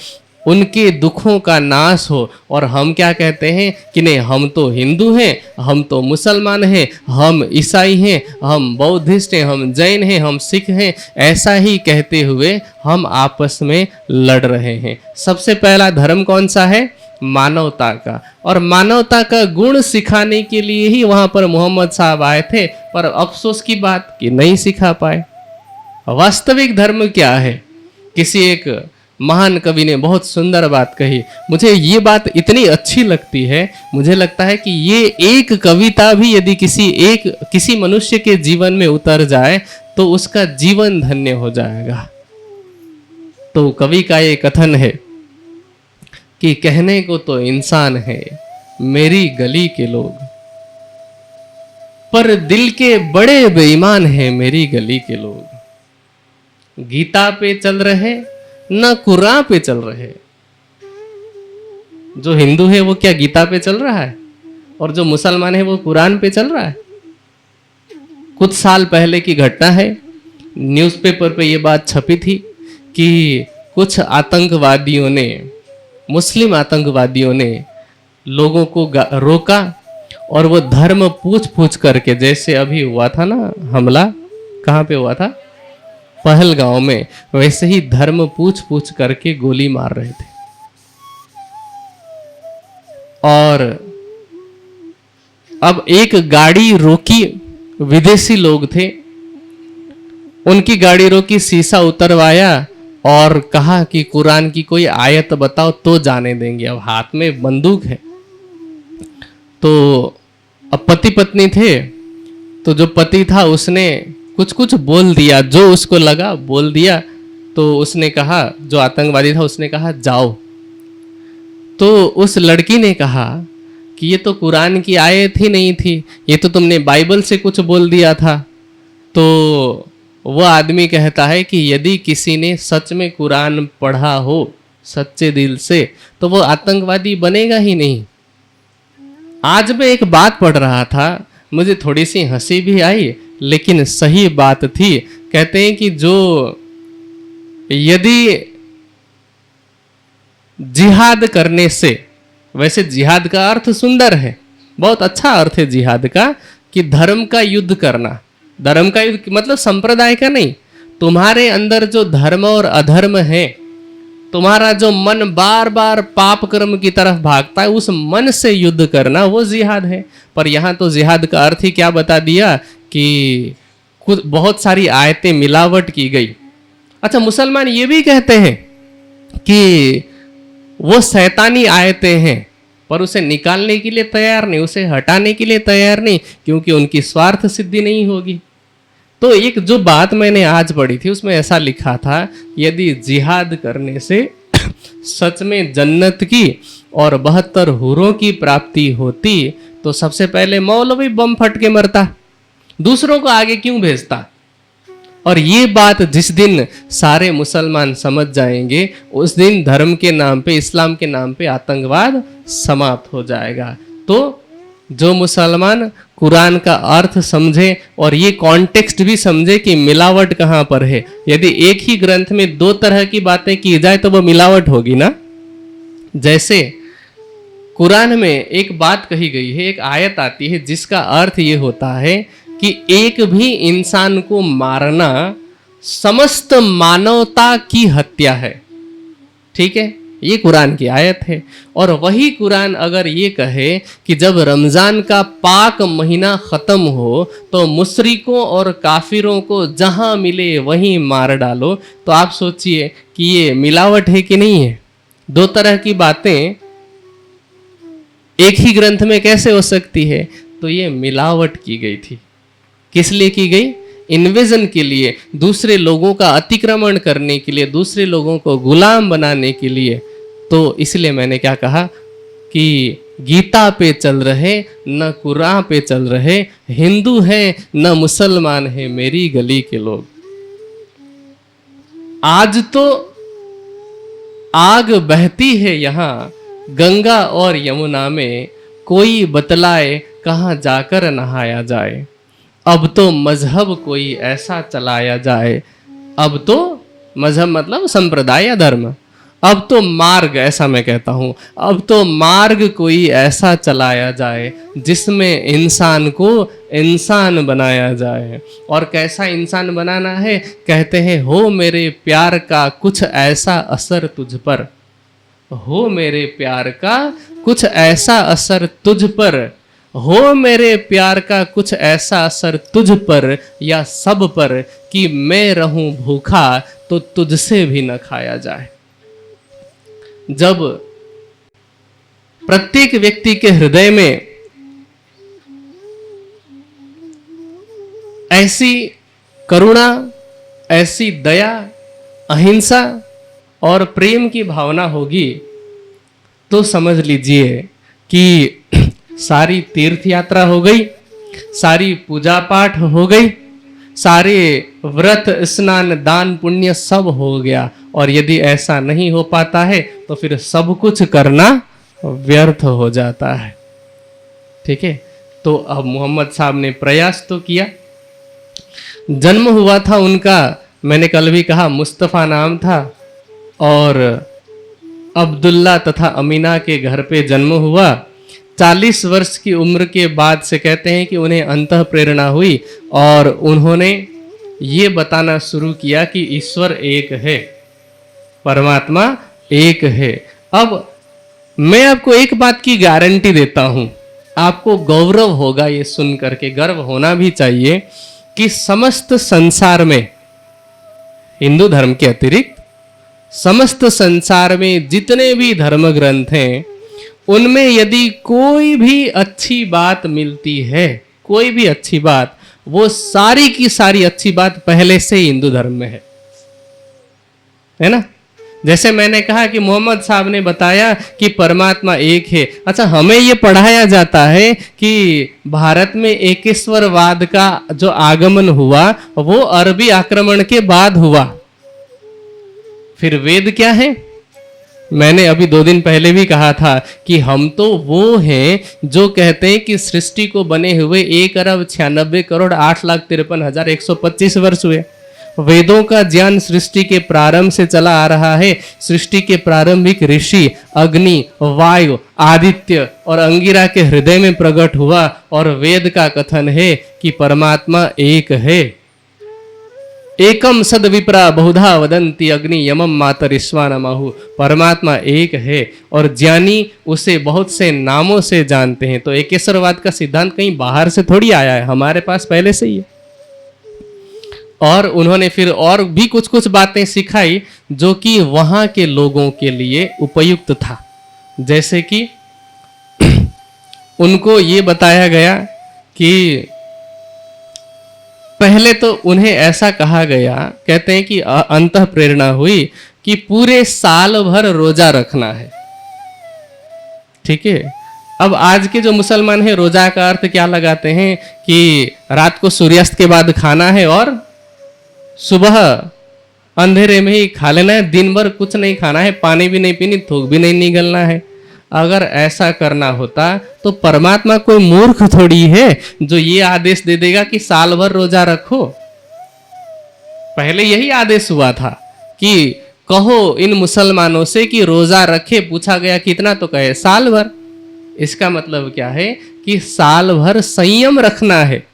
उनके दुखों का नाश हो। और हम क्या कहते हैं कि नहीं, हम तो हिंदू हैं, हम तो मुसलमान हैं, हम ईसाई हैं, हम बौद्धिस्ट हैं, हम जैन हैं, हम सिख हैं, ऐसा ही कहते हुए हम आपस में लड़ रहे हैं। सबसे पहला धर्म कौन सा है? मानवता का। और मानवता का गुण सिखाने के लिए ही वहां पर मोहम्मद साहब आए थे, पर अफसोस की बात कि नहीं सिखा पाए। वास्तविक धर्म क्या है? किसी एक महान कवि ने बहुत सुंदर बात कही, मुझे ये बात इतनी अच्छी लगती है, मुझे लगता है कि ये एक कविता भी यदि किसी मनुष्य के जीवन में उतर जाए तो उसका जीवन धन्य हो जाएगा। तो कवि का ये कथन है कि कहने को तो इंसान है मेरी गली के लोग, पर दिल के बड़े बेईमान हैं मेरी गली के लोग। गीता पे चल रहे न कुरान पे चल रहे। जो हिंदू है वो क्या गीता पे चल रहा है? और जो मुसलमान है वो कुरान पे चल रहा है? कुछ साल पहले की घटना है, न्यूज़पेपर पे ये बात छपी थी कि कुछ आतंकवादियों ने, मुस्लिम आतंकवादियों ने लोगों को रोका और वो धर्म पूछ पूछ करके, जैसे अभी हुआ था ना हमला, कहाँ पे हुआ था? पहलगांव में, वैसे ही धर्म पूछ पूछ करके गोली मार रहे थे। और अब एक गाड़ी रोकी, विदेशी लोग थे, उनकी गाड़ी रोकी, शीशा उतरवाया और कहा कि कुरान की कोई आयत बताओ तो जाने देंगे। अब हाथ में बंदूक है। तो अब पति पत्नी थे, तो जो पति था उसने कुछ कुछ बोल दिया, जो उसको लगा बोल दिया। तो उसने कहा, जो आतंकवादी था उसने कहा जाओ। तो उस लड़की ने कहा कि ये तो कुरान की आयत ही नहीं थी, ये तो तुमने बाइबल से कुछ बोल दिया था। तो वो आदमी कहता है कि यदि किसी ने सच में कुरान पढ़ा हो सच्चे दिल से तो वो आतंकवादी बनेगा ही नहीं। आज मैं एक बात पढ़ रहा था, मुझे थोड़ी सी हंसी भी आई लेकिन सही बात थी। कहते हैं कि जो यदि जिहाद करने से, वैसे जिहाद का अर्थ सुंदर है, बहुत अच्छा अर्थ है जिहाद का, कि धर्म का युद्ध करना। धर्म का युद्ध मतलब संप्रदाय का नहीं, तुम्हारे अंदर जो धर्म और अधर्म है, तुम्हारा जो मन बार बार पाप कर्म की तरफ भागता है, उस मन से युद्ध करना, वो जिहाद है। पर यहाँ तो जिहाद का अर्थ ही क्या बता दिया कि कुछ बहुत सारी आयतें मिलावट की गई। अच्छा, मुसलमान ये भी कहते हैं कि वो शैतानी आयतें हैं, पर उसे निकालने के लिए तैयार नहीं, उसे हटाने के लिए तैयार नहीं, क्योंकि उनकी स्वार्थ सिद्धि नहीं होगी। तो एक जो बात मैंने आज पढ़ी थी उसमें ऐसा लिखा था, यदि जिहाद करने से सच में जन्नत की और 72 हूरों की प्राप्ति होती तो सबसे पहले मौलवी बम फट के मरता, दूसरों को आगे क्यों भेजता। और ये बात जिस दिन सारे मुसलमान समझ जाएंगे, उस दिन धर्म के नाम पे, इस्लाम के नाम पे आतंकवाद समाप्त हो जाएगा। तो जो मुसलमान कुरान का अर्थ समझे और ये कॉन्टेक्स्ट भी समझे कि मिलावट कहाँ पर है। यदि एक ही ग्रंथ में दो तरह की बातें की जाए तो वो मिलावट होगी ना। जैसे कुरान में एक बात कही गई है, एक आयत आती है जिसका अर्थ ये होता है कि एक भी इंसान को मारना समस्त मानवता की हत्या है। ठीक है, ये कुरान की आयत है। और वही कुरान अगर ये कहे कि जब रमजान का पाक महीना खत्म हो तो मुशरिकों और काफिरों को जहां मिले वहीं मार डालो, तो आप सोचिए कि ये मिलावट है कि नहीं है। दो तरह की बातें एक ही ग्रंथ में कैसे हो सकती है? तो ये मिलावट की गई थी। किस लिए की गई? इन्वेजन के लिए, दूसरे लोगों का अतिक्रमण करने के लिए, दूसरे लोगों को गुलाम बनाने के लिए। तो इसलिए मैंने क्या कहा कि गीता पे चल रहे न कुरान पे चल रहे, हिंदू है न मुसलमान है मेरी गली के लोग। आज तो आग बहती है यहाँ गंगा और यमुना में कोई बतलाए कहाँ जाकर नहाया जाए। अब तो मजहब कोई ऐसा चलाया जाए। अब तो मजहब मतलब संप्रदाय या धर्म। अब तो मार्ग, ऐसा मैं कहता हूँ, अब तो मार्ग कोई ऐसा चलाया जाए जिसमें इंसान को इंसान बनाया जाए। और कैसा इंसान बनाना है? कहते हैं, हो मेरे प्यार का कुछ ऐसा असर तुझ पर, हो मेरे प्यार का कुछ ऐसा असर तुझ पर, हो मेरे प्यार का कुछ ऐसा असर तुझ पर या सब पर कि मैं रहूं भूखा तो तुझसे भी न खाया जाए। जब प्रत्येक व्यक्ति के हृदय में ऐसी करुणा, ऐसी दया, अहिंसा और प्रेम की भावना होगी तो समझ लीजिए कि सारी तीर्थ यात्रा हो गई, सारी पूजा पाठ हो गई, सारे व्रत स्नान दान पुण्य सब हो गया। और यदि ऐसा नहीं हो पाता है तो फिर सब कुछ करना व्यर्थ हो जाता है। ठीक है, तो अब मोहम्मद साहब ने प्रयास तो किया। जन्म हुआ था उनका, मैंने कल भी कहा, मुस्तफ़ा नाम था और अब्दुल्ला तथा अमीना के घर पे जन्म हुआ। 40 वर्ष की उम्र के बाद से कहते हैं कि उन्हें अंतः प्रेरणा हुई और उन्होंने ये बताना शुरू किया कि ईश्वर एक है, परमात्मा एक है। अब मैं आपको एक बात की गारंटी देता हूं, आपको गौरव होगा ये सुन करके, गर्व होना भी चाहिए कि समस्त संसार में, हिंदू धर्म के अतिरिक्त समस्त संसार में जितने भी धर्म ग्रंथ हैं उनमें यदि कोई भी अच्छी बात मिलती है, कोई भी अच्छी बात, वो सारी की सारी अच्छी बात पहले से ही हिंदू धर्म में है ना। जैसे मैंने कहा कि मोहम्मद साहब ने बताया कि परमात्मा एक है। अच्छा, हमें ये पढ़ाया जाता है कि भारत में एकेश्वरवाद का जो आगमन हुआ वो अरबी आक्रमण के बाद हुआ। फिर वेद क्या है? मैंने अभी 2 दिन पहले भी कहा था कि हम तो वो हैं जो कहते हैं कि सृष्टि को बने हुए 1,96,08,53,125 वर्ष हुए। वेदों का ज्ञान सृष्टि के प्रारंभ से चला आ रहा है। सृष्टि के प्रारंभिक ऋषि अग्नि, वायु, आदित्य और अंगिरा के हृदय में प्रकट हुआ और वेद का कथन है कि परमात्मा एक है। एकम सद विप्रा बहुधा वदंती अग्नि यमम मातरिश्वानमाहु। परमात्मा एक है और ज्ञानी उसे बहुत से नामों से जानते हैं। तो एकेश्वरवाद का सिद्धांत कहीं बाहर से थोड़ी आया है, हमारे पास पहले से ही है। और उन्होंने फिर और भी कुछ कुछ बातें सिखाई जो कि वहां के लोगों के लिए उपयुक्त था। जैसे कि उनको ये बताया गया कि पहले तो उन्हें ऐसा कहा गया, कहते हैं कि अंतः प्रेरणा हुई कि पूरे साल भर रोजा रखना है। ठीक है, अब आज के जो मुसलमान हैं रोजा का अर्थ क्या लगाते हैं कि रात को सूर्यास्त के बाद खाना है और सुबह अंधेरे में ही खा लेना है, दिन भर कुछ नहीं खाना है, पानी भी नहीं पीनी, थूक भी नहीं निगलना है। अगर ऐसा करना होता तो परमात्मा कोई मूर्ख थोड़ी है जो ये आदेश दे देगा कि साल भर रोजा रखो। पहले यही आदेश हुआ था कि कहो इन मुसलमानों से कि रोजा रखे। पूछा गया कितना, तो कहे साल भर। इसका मतलब क्या है कि साल भर संयम रखना है,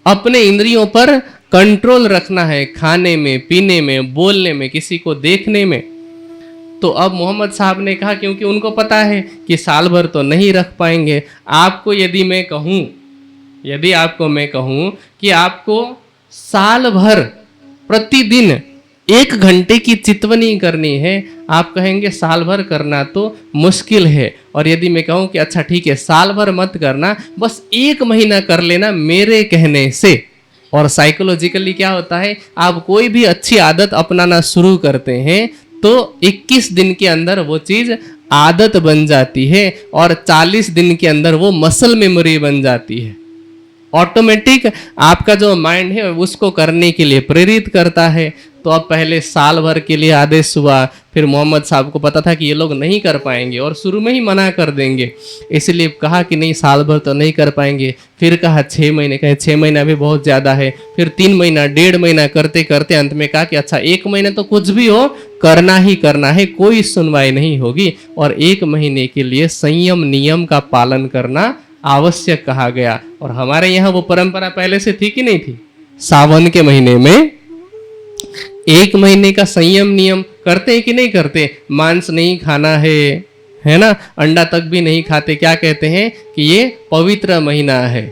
अपने इंद्रियों पर कंट्रोल रखना है, खाने में, पीने में, बोलने में, किसी को देखने में। तो अब मोहम्मद साहब ने कहा, क्योंकि उनको पता है कि साल भर तो नहीं रख पाएंगे। आपको यदि मैं कहूं कि आपको साल भर प्रतिदिन 1 घंटे की चितवनी करनी है, आप कहेंगे साल भर करना तो मुश्किल है। और यदि मैं कहूं कि अच्छा ठीक है, साल भर मत करना, बस 1 महीना कर लेना मेरे कहने से। और साइकोलॉजिकली क्या होता है, आप कोई भी अच्छी आदत अपनाना शुरू करते हैं तो 21 दिन के अंदर वो चीज आदत बन जाती है और 40 दिन के अंदर वो मसल मेमोरी बन जाती है। ऑटोमेटिक आपका जो माइंड है उसको करने के लिए प्रेरित करता है। तो अब पहले साल भर के लिए आदेश हुआ, फिर मोहम्मद साहब को पता था कि ये लोग नहीं कर पाएंगे और शुरू में ही मना कर देंगे, इसलिए कहा कि नहीं साल भर तो नहीं कर पाएंगे। फिर कहा 6 महीने, कहे 6 महीना भी बहुत ज़्यादा है। फिर 3 महीना, 1.5 महीना करते करते अंत में कहा कि अच्छा 1 महीना तो कुछ भी हो करना ही करना है, कोई सुनवाई नहीं होगी और 1 महीने के लिए संयम नियम का पालन करना आवश्यक कहा गया। और हमारे यहाँ वो परंपरा पहले से थी कि नहीं थी? सावन के महीने में 1 महीने का संयम नियम करते हैं कि नहीं करते? मांस नहीं खाना है ना, अंडा तक भी नहीं खाते। क्या कहते हैं कि ये पवित्र महीना है।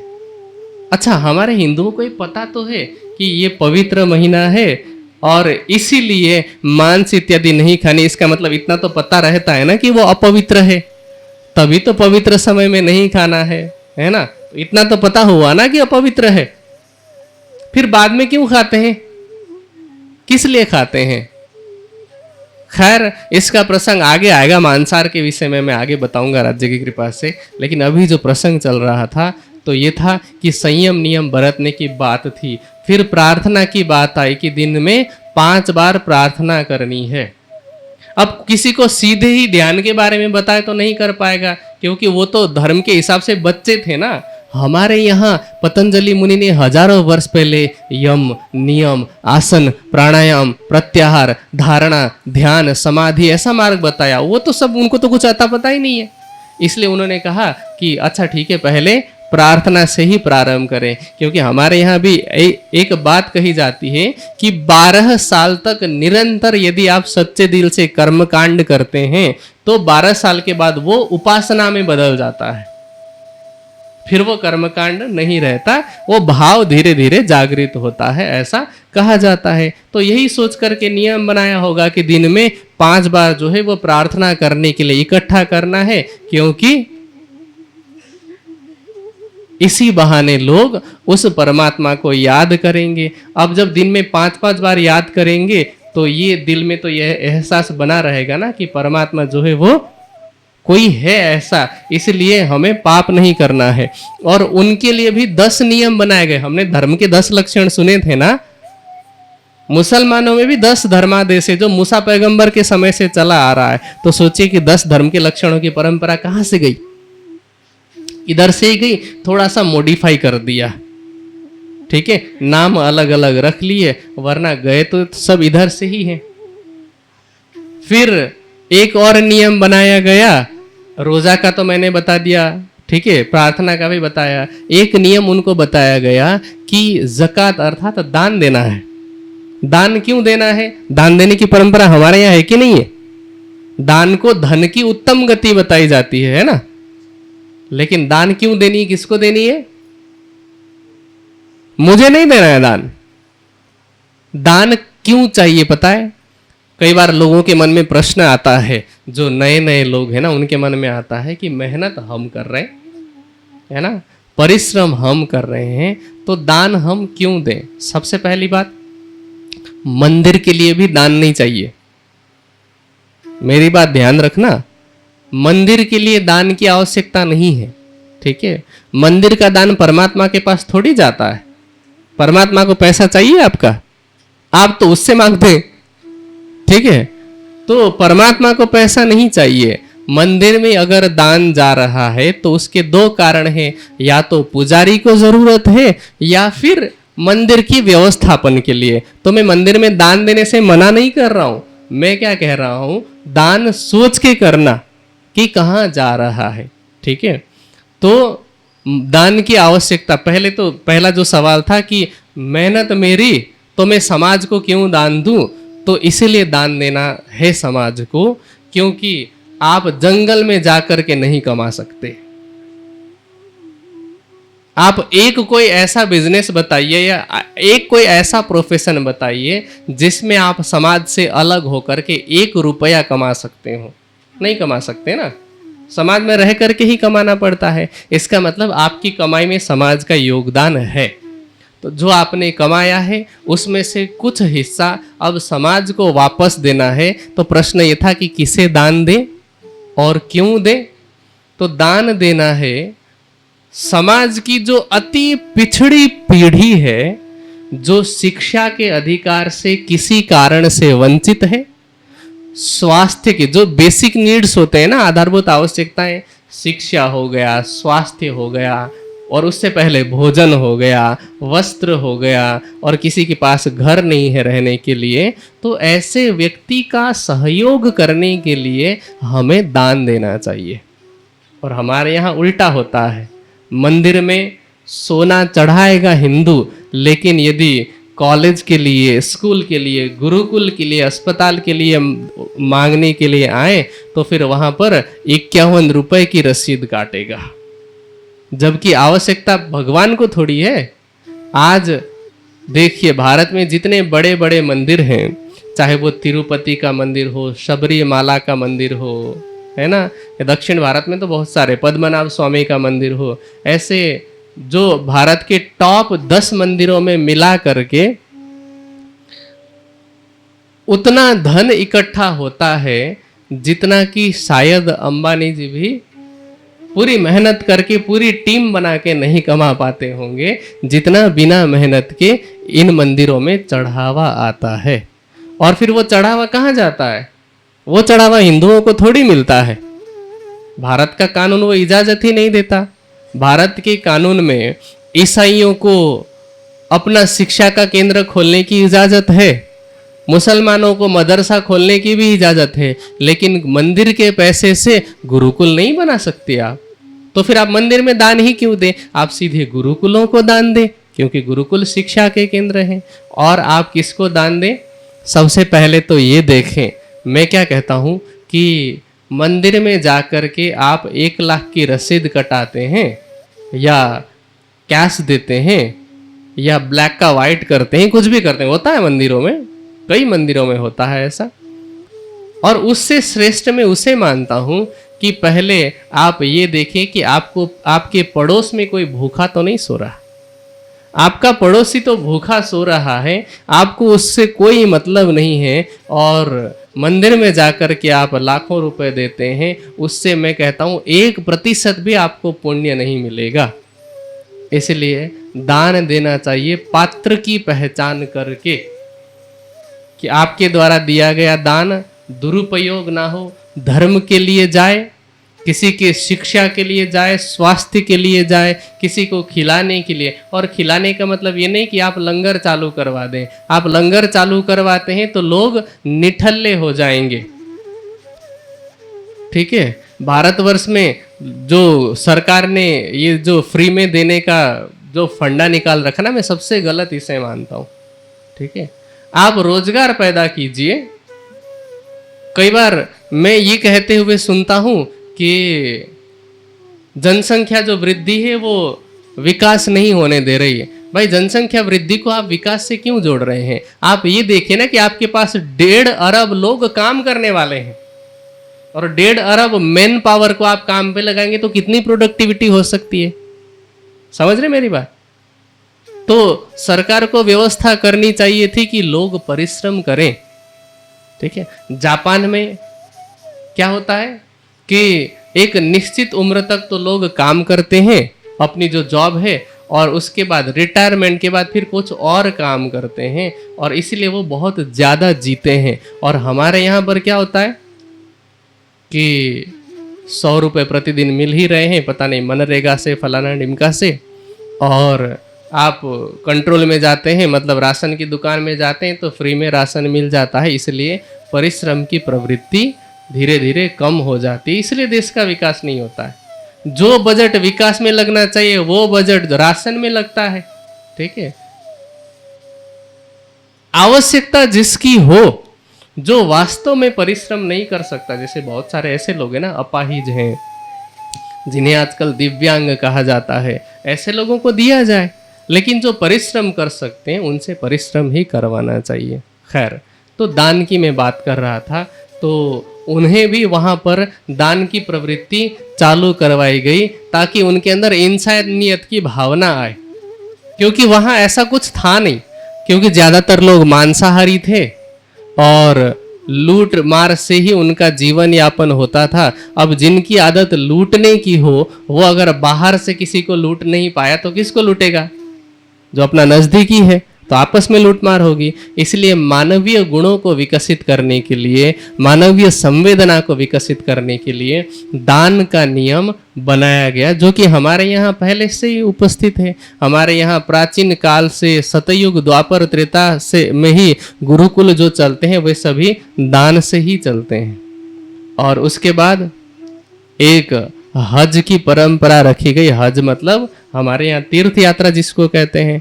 अच्छा, हमारे हिंदुओं को ये पता तो है कि ये पवित्र महीना है और इसीलिए मांस इत्यादि नहीं खाने। इसका मतलब इतना तो पता रहता है ना कि वो अपवित्र है, तभी तो पवित्र समय में नहीं खाना है ना। इतना तो पता हुआ ना कि अपवित्र है, फिर बाद में क्यों खाते हैं, किस लिए खाते हैं? खैर, इसका प्रसंग आगे आएगा, मांसाहार के विषय में मैं आगे बताऊंगा राज्य की कृपा से। लेकिन अभी जो प्रसंग चल रहा था तो ये था कि संयम नियम बरतने की बात थी। फिर प्रार्थना की बात आई कि दिन में 5 बार प्रार्थना करनी है। अब किसी को सीधे ही ध्यान के बारे में बताए तो नहीं कर पाएगा, क्योंकि वो तो धर्म के हिसाब से बच्चे थे ना। हमारे यहाँ पतंजलि मुनि ने हजारों वर्ष पहले यम, नियम, आसन, प्राणायाम, प्रत्याहार, धारणा, ध्यान, समाधि ऐसा मार्ग बताया। वो तो सब, उनको तो कुछ आता पता ही नहीं है। इसलिए उन्होंने कहा कि अच्छा ठीक है, पहले प्रार्थना से ही प्रारंभ करें। क्योंकि हमारे यहाँ भी एक बात कही जाती है कि 12 साल तक निरंतर यदि आप सच्चे दिल से कर्मकांड करते हैं तो 12 साल के बाद वो उपासना में बदल जाता है, फिर वो कर्मकांड नहीं रहता, वो भाव धीरे धीरे जागृत होता है, ऐसा कहा जाता है। तो यही सोच करके नियम बनाया होगा कि दिन में 5 बार जो है वो प्रार्थना करने के लिए इकट्ठा करना है, क्योंकि इसी बहाने लोग उस परमात्मा को याद करेंगे। अब जब दिन में 5-5 बार याद करेंगे तो ये दिल में तो यह एहसास बना रहेगा ना कि परमात्मा जो है वो कोई है ऐसा, इसलिए हमें पाप नहीं करना है। और उनके लिए भी 10 नियम बनाए गए। हमने धर्म के 10 लक्षण सुने थे ना। मुसलमानों में भी 10 धर्मादेश है जो मूसा पैगंबर के समय से चला आ रहा है। तो सोचिए कि 10 धर्म के लक्षणों की परंपरा कहाँ से गई? इधर से ही गई, थोड़ा सा मॉडिफाई कर दिया, ठीक है, नाम अलग अलग रख लिए, वरना गए तो सब इधर से ही हैं। फिर एक और नियम बनाया गया, रोजा का तो मैंने बता दिया, ठीक है, प्रार्थना का भी बताया। एक नियम उनको बताया गया कि ज़कात अर्थात दान देना है। दान क्यों देना है? दान देने की परंपरा हमारे यहाँ है कि नहीं है? दान को धन की उत्तम गति बताई जाती है ना। लेकिन दान क्यों देनी है, किसको देनी है? मुझे नहीं देना है दान। दान क्यों चाहिए पता है? कई बार लोगों के मन में प्रश्न आता है, जो नए नए लोग हैं ना, उनके मन में आता है कि मेहनत हम कर रहे हैं, है ना, परिश्रम हम कर रहे हैं, तो दान हम क्यों दें? सबसे पहली बात, मंदिर के लिए भी दान नहीं चाहिए। मेरी बात ध्यान रखना, मंदिर के लिए दान की आवश्यकता नहीं है, ठीक है। मंदिर का दान परमात्मा के पास थोड़ी जाता है। परमात्मा को पैसा चाहिए आपका? आप तो उससे मांगते हैं, ठीक है। तो परमात्मा को पैसा नहीं चाहिए। मंदिर में अगर दान जा रहा है तो उसके 2 कारण हैं, या तो पुजारी को जरूरत है या फिर मंदिर की व्यवस्थापन के लिए। तो मैं मंदिर में दान देने से मना नहीं कर रहा हूं, मैं क्या कह रहा हूं, दान सोच के करना कि कहाँ जा रहा है, ठीक है। तो दान की आवश्यकता, पहला जो सवाल था कि मेहनत मेरी तो मैं समाज को क्यों दान दूं, तो इसीलिए दान देना है समाज को, क्योंकि आप जंगल में जाकर के नहीं कमा सकते। आप एक कोई ऐसा बिजनेस बताइए या एक कोई ऐसा प्रोफेशन बताइए जिसमें आप समाज से अलग होकर के 1 रुपया कमा सकते हो। नहीं कमा सकते ना, समाज में रह करके ही कमाना पड़ता है। इसका मतलब आपकी कमाई में समाज का योगदान है। तो जो आपने कमाया है उसमें से कुछ हिस्सा अब समाज को वापस देना है। तो प्रश्न ये था कि किसे दान दे और क्यों दे? तो दान देना है समाज की जो अति पिछड़ी पीढ़ी है, जो शिक्षा के अधिकार से किसी कारण से वंचित है, स्वास्थ्य के जो बेसिक नीड्स होते हैं ना, आधारभूत आवश्यकताएं, शिक्षा हो गया, स्वास्थ्य हो गया, और उससे पहले भोजन हो गया, वस्त्र हो गया, और किसी के पास घर नहीं है रहने के लिए, तो ऐसे व्यक्ति का सहयोग करने के लिए हमें दान देना चाहिए। और हमारे यहाँ उल्टा होता है, मंदिर में सोना चढ़ाएगा हिंदू, लेकिन यदि कॉलेज के लिए, स्कूल के लिए, गुरुकुल के लिए, अस्पताल के लिए मांगने के लिए आए तो फिर वहाँ पर 51 रुपए की रसीद काटेगा, जबकि आवश्यकता भगवान को थोड़ी है। आज देखिए भारत में जितने बड़े बड़े मंदिर हैं, चाहे वो तिरुपति का मंदिर हो, शबरीमाला का मंदिर हो, है ना, दक्षिण भारत में तो बहुत सारे, पद्मनाभ स्वामी का मंदिर हो, ऐसे जो भारत के टॉप 10 मंदिरों में मिला करके उतना धन इकट्ठा होता है जितना कि शायद अंबानी जी भी पूरी मेहनत करके, पूरी टीम बना के नहीं कमा पाते होंगे, जितना बिना मेहनत के इन मंदिरों में चढ़ावा आता है। और फिर वो चढ़ावा कहाँ जाता है? वो चढ़ावा हिंदुओं को थोड़ी मिलता है। भारत का कानून वो इजाजत ही नहीं देता। भारत के कानून में ईसाइयों को अपना शिक्षा का केंद्र खोलने की इजाजत है, मुसलमानों को मदरसा खोलने की भी इजाजत है, लेकिन मंदिर के पैसे से गुरुकुल नहीं बना सकते आप। तो फिर आप मंदिर में दान ही क्यों दें? आप सीधे गुरुकुलों को दान दें, क्योंकि गुरुकुल शिक्षा के केंद्र हैं। और आप किसको दान दें? सबसे पहले तो ये देखें, मैं क्या कहता हूँ कि मंदिर में जाकर के आप 1 लाख की रसीद कटाते हैं, या कैश देते हैं, या ब्लैक का वाइट करते हैं, कुछ भी करते हैं, होता है मंदिरों में, कई मंदिरों में होता है ऐसा। और उससे श्रेष्ठ मैं उसे मानता हूं कि पहले आप ये देखें कि आपको, आपके पड़ोस में कोई भूखा तो नहीं सो रहा। आपका पड़ोसी तो भूखा सो रहा है, आपको उससे कोई मतलब नहीं है, और मंदिर में जाकर के आप लाखों रुपए देते हैं, उससे मैं कहता हूं 1% भी आपको पुण्य नहीं मिलेगा। इसलिए दान देना चाहिए पात्र की पहचान करके, कि आपके द्वारा दिया गया दान दुरुपयोग ना हो, धर्म के लिए जाए, किसी की शिक्षा के लिए जाए, स्वास्थ्य के लिए जाए, किसी को खिलाने के लिए। और खिलाने का मतलब ये नहीं कि आप लंगर चालू करवा दें। आप लंगर चालू करवाते हैं तो लोग निठल्ले हो जाएंगे, ठीक है। भारतवर्ष में जो सरकार ने ये जो फ्री में देने का जो फंडा निकाल रखा ना, मैं सबसे गलत इसे मानता हूँ, ठीक है। आप रोजगार पैदा कीजिए। कई बार मैं ये कहते हुए सुनता हूँ कि जनसंख्या जो वृद्धि है वो विकास नहीं होने दे रही है। भाई, जनसंख्या वृद्धि को आप विकास से क्यों जोड़ रहे हैं? आप ये देखिए ना कि आपके पास 1.5 अरब लोग काम करने वाले हैं, और 1.5 अरब मैन पावर को आप काम पे लगाएंगे तो कितनी प्रोडक्टिविटी हो सकती है? समझ रहे मेरी बात? तो सरकार को व्यवस्था करनी चाहिए थी कि लोग परिश्रम करें, ठीक है। जापान में क्या होता है कि एक निश्चित उम्र तक तो लोग काम करते हैं, अपनी जो जॉब है, और उसके बाद रिटायरमेंट के बाद फिर कुछ और काम करते हैं, और इसीलिए वो बहुत ज़्यादा जीते हैं। और हमारे यहाँ पर क्या होता है कि 100 रुपये प्रतिदिन मिल ही रहे हैं, पता नहीं मनरेगा से, फलाना ढिमका से, और आप कंट्रोल में जाते हैं, मतलब राशन की दुकान में जाते हैं तो फ्री में राशन मिल जाता है। इसलिए परिश्रम की प्रवृत्ति धीरे धीरे कम हो जाती है, इसलिए देश का विकास नहीं होता है। जो बजट विकास में लगना चाहिए वो बजट राशन में लगता है, ठीक है। आवश्यकता जिसकी हो, जो वास्तव में परिश्रम नहीं कर सकता, जैसे बहुत सारे ऐसे लोग हैं ना, अपाहिज हैं, जिन्हें आजकल दिव्यांग कहा जाता है, ऐसे लोगों को दिया जाए। लेकिन जो परिश्रम कर सकते हैं उनसे परिश्रम ही करवाना चाहिए। खैर, तो दान की मैं बात कर रहा था, तो उन्हें भी वहाँ पर दान की प्रवृत्ति चालू करवाई गई ताकि उनके अंदर इंसानियत की भावना आए, क्योंकि वहाँ ऐसा कुछ था नहीं, क्योंकि ज़्यादातर लोग मांसाहारी थे और लूट मार से ही उनका जीवन यापन होता था। अब जिनकी आदत लूटने की हो, वो अगर बाहर से किसी को लूट नहीं पाया तो किसको लूटेगा? जो अपना नज़दीकी है। तो आपस में लूटमार होगी। इसलिए मानवीय गुणों को विकसित करने के लिए, मानवीय संवेदना को विकसित करने के लिए दान का नियम बनाया गया, जो कि हमारे यहाँ पहले से ही उपस्थित है। हमारे यहाँ प्राचीन काल से सतयुग द्वापर त्रेता से में ही गुरुकुल जो चलते हैं वे सभी दान से ही चलते हैं। और उसके बाद एक हज की परंपरा रखी गई। हज मतलब हमारे यहाँ तीर्थ यात्रा जिसको कहते हैं,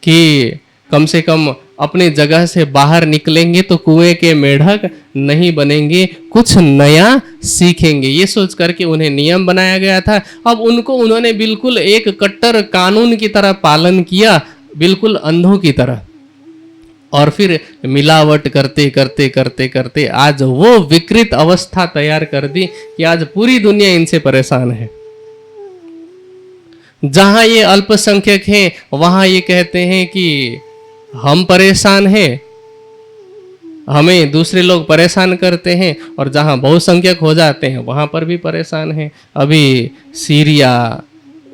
कि कम से कम अपने जगह से बाहर निकलेंगे तो कुएं के मेढक नहीं बनेंगे, कुछ नया सीखेंगे, ये सोच करके उन्हें नियम बनाया गया था। अब उनको उन्होंने बिल्कुल एक कट्टर कानून की तरह पालन किया, बिल्कुल अंधों की तरह। और फिर मिलावट करते करते करते करते आज वो विकृत अवस्था तैयार कर दी कि आज पूरी दुनिया इनसे परेशान है। जहां ये अल्पसंख्यक हैं वहां ये कहते हैं कि हम परेशान हैं, हमें दूसरे लोग परेशान करते हैं, और जहां बहुसंख्यक हो जाते हैं वहां पर भी परेशान हैं। अभी सीरिया,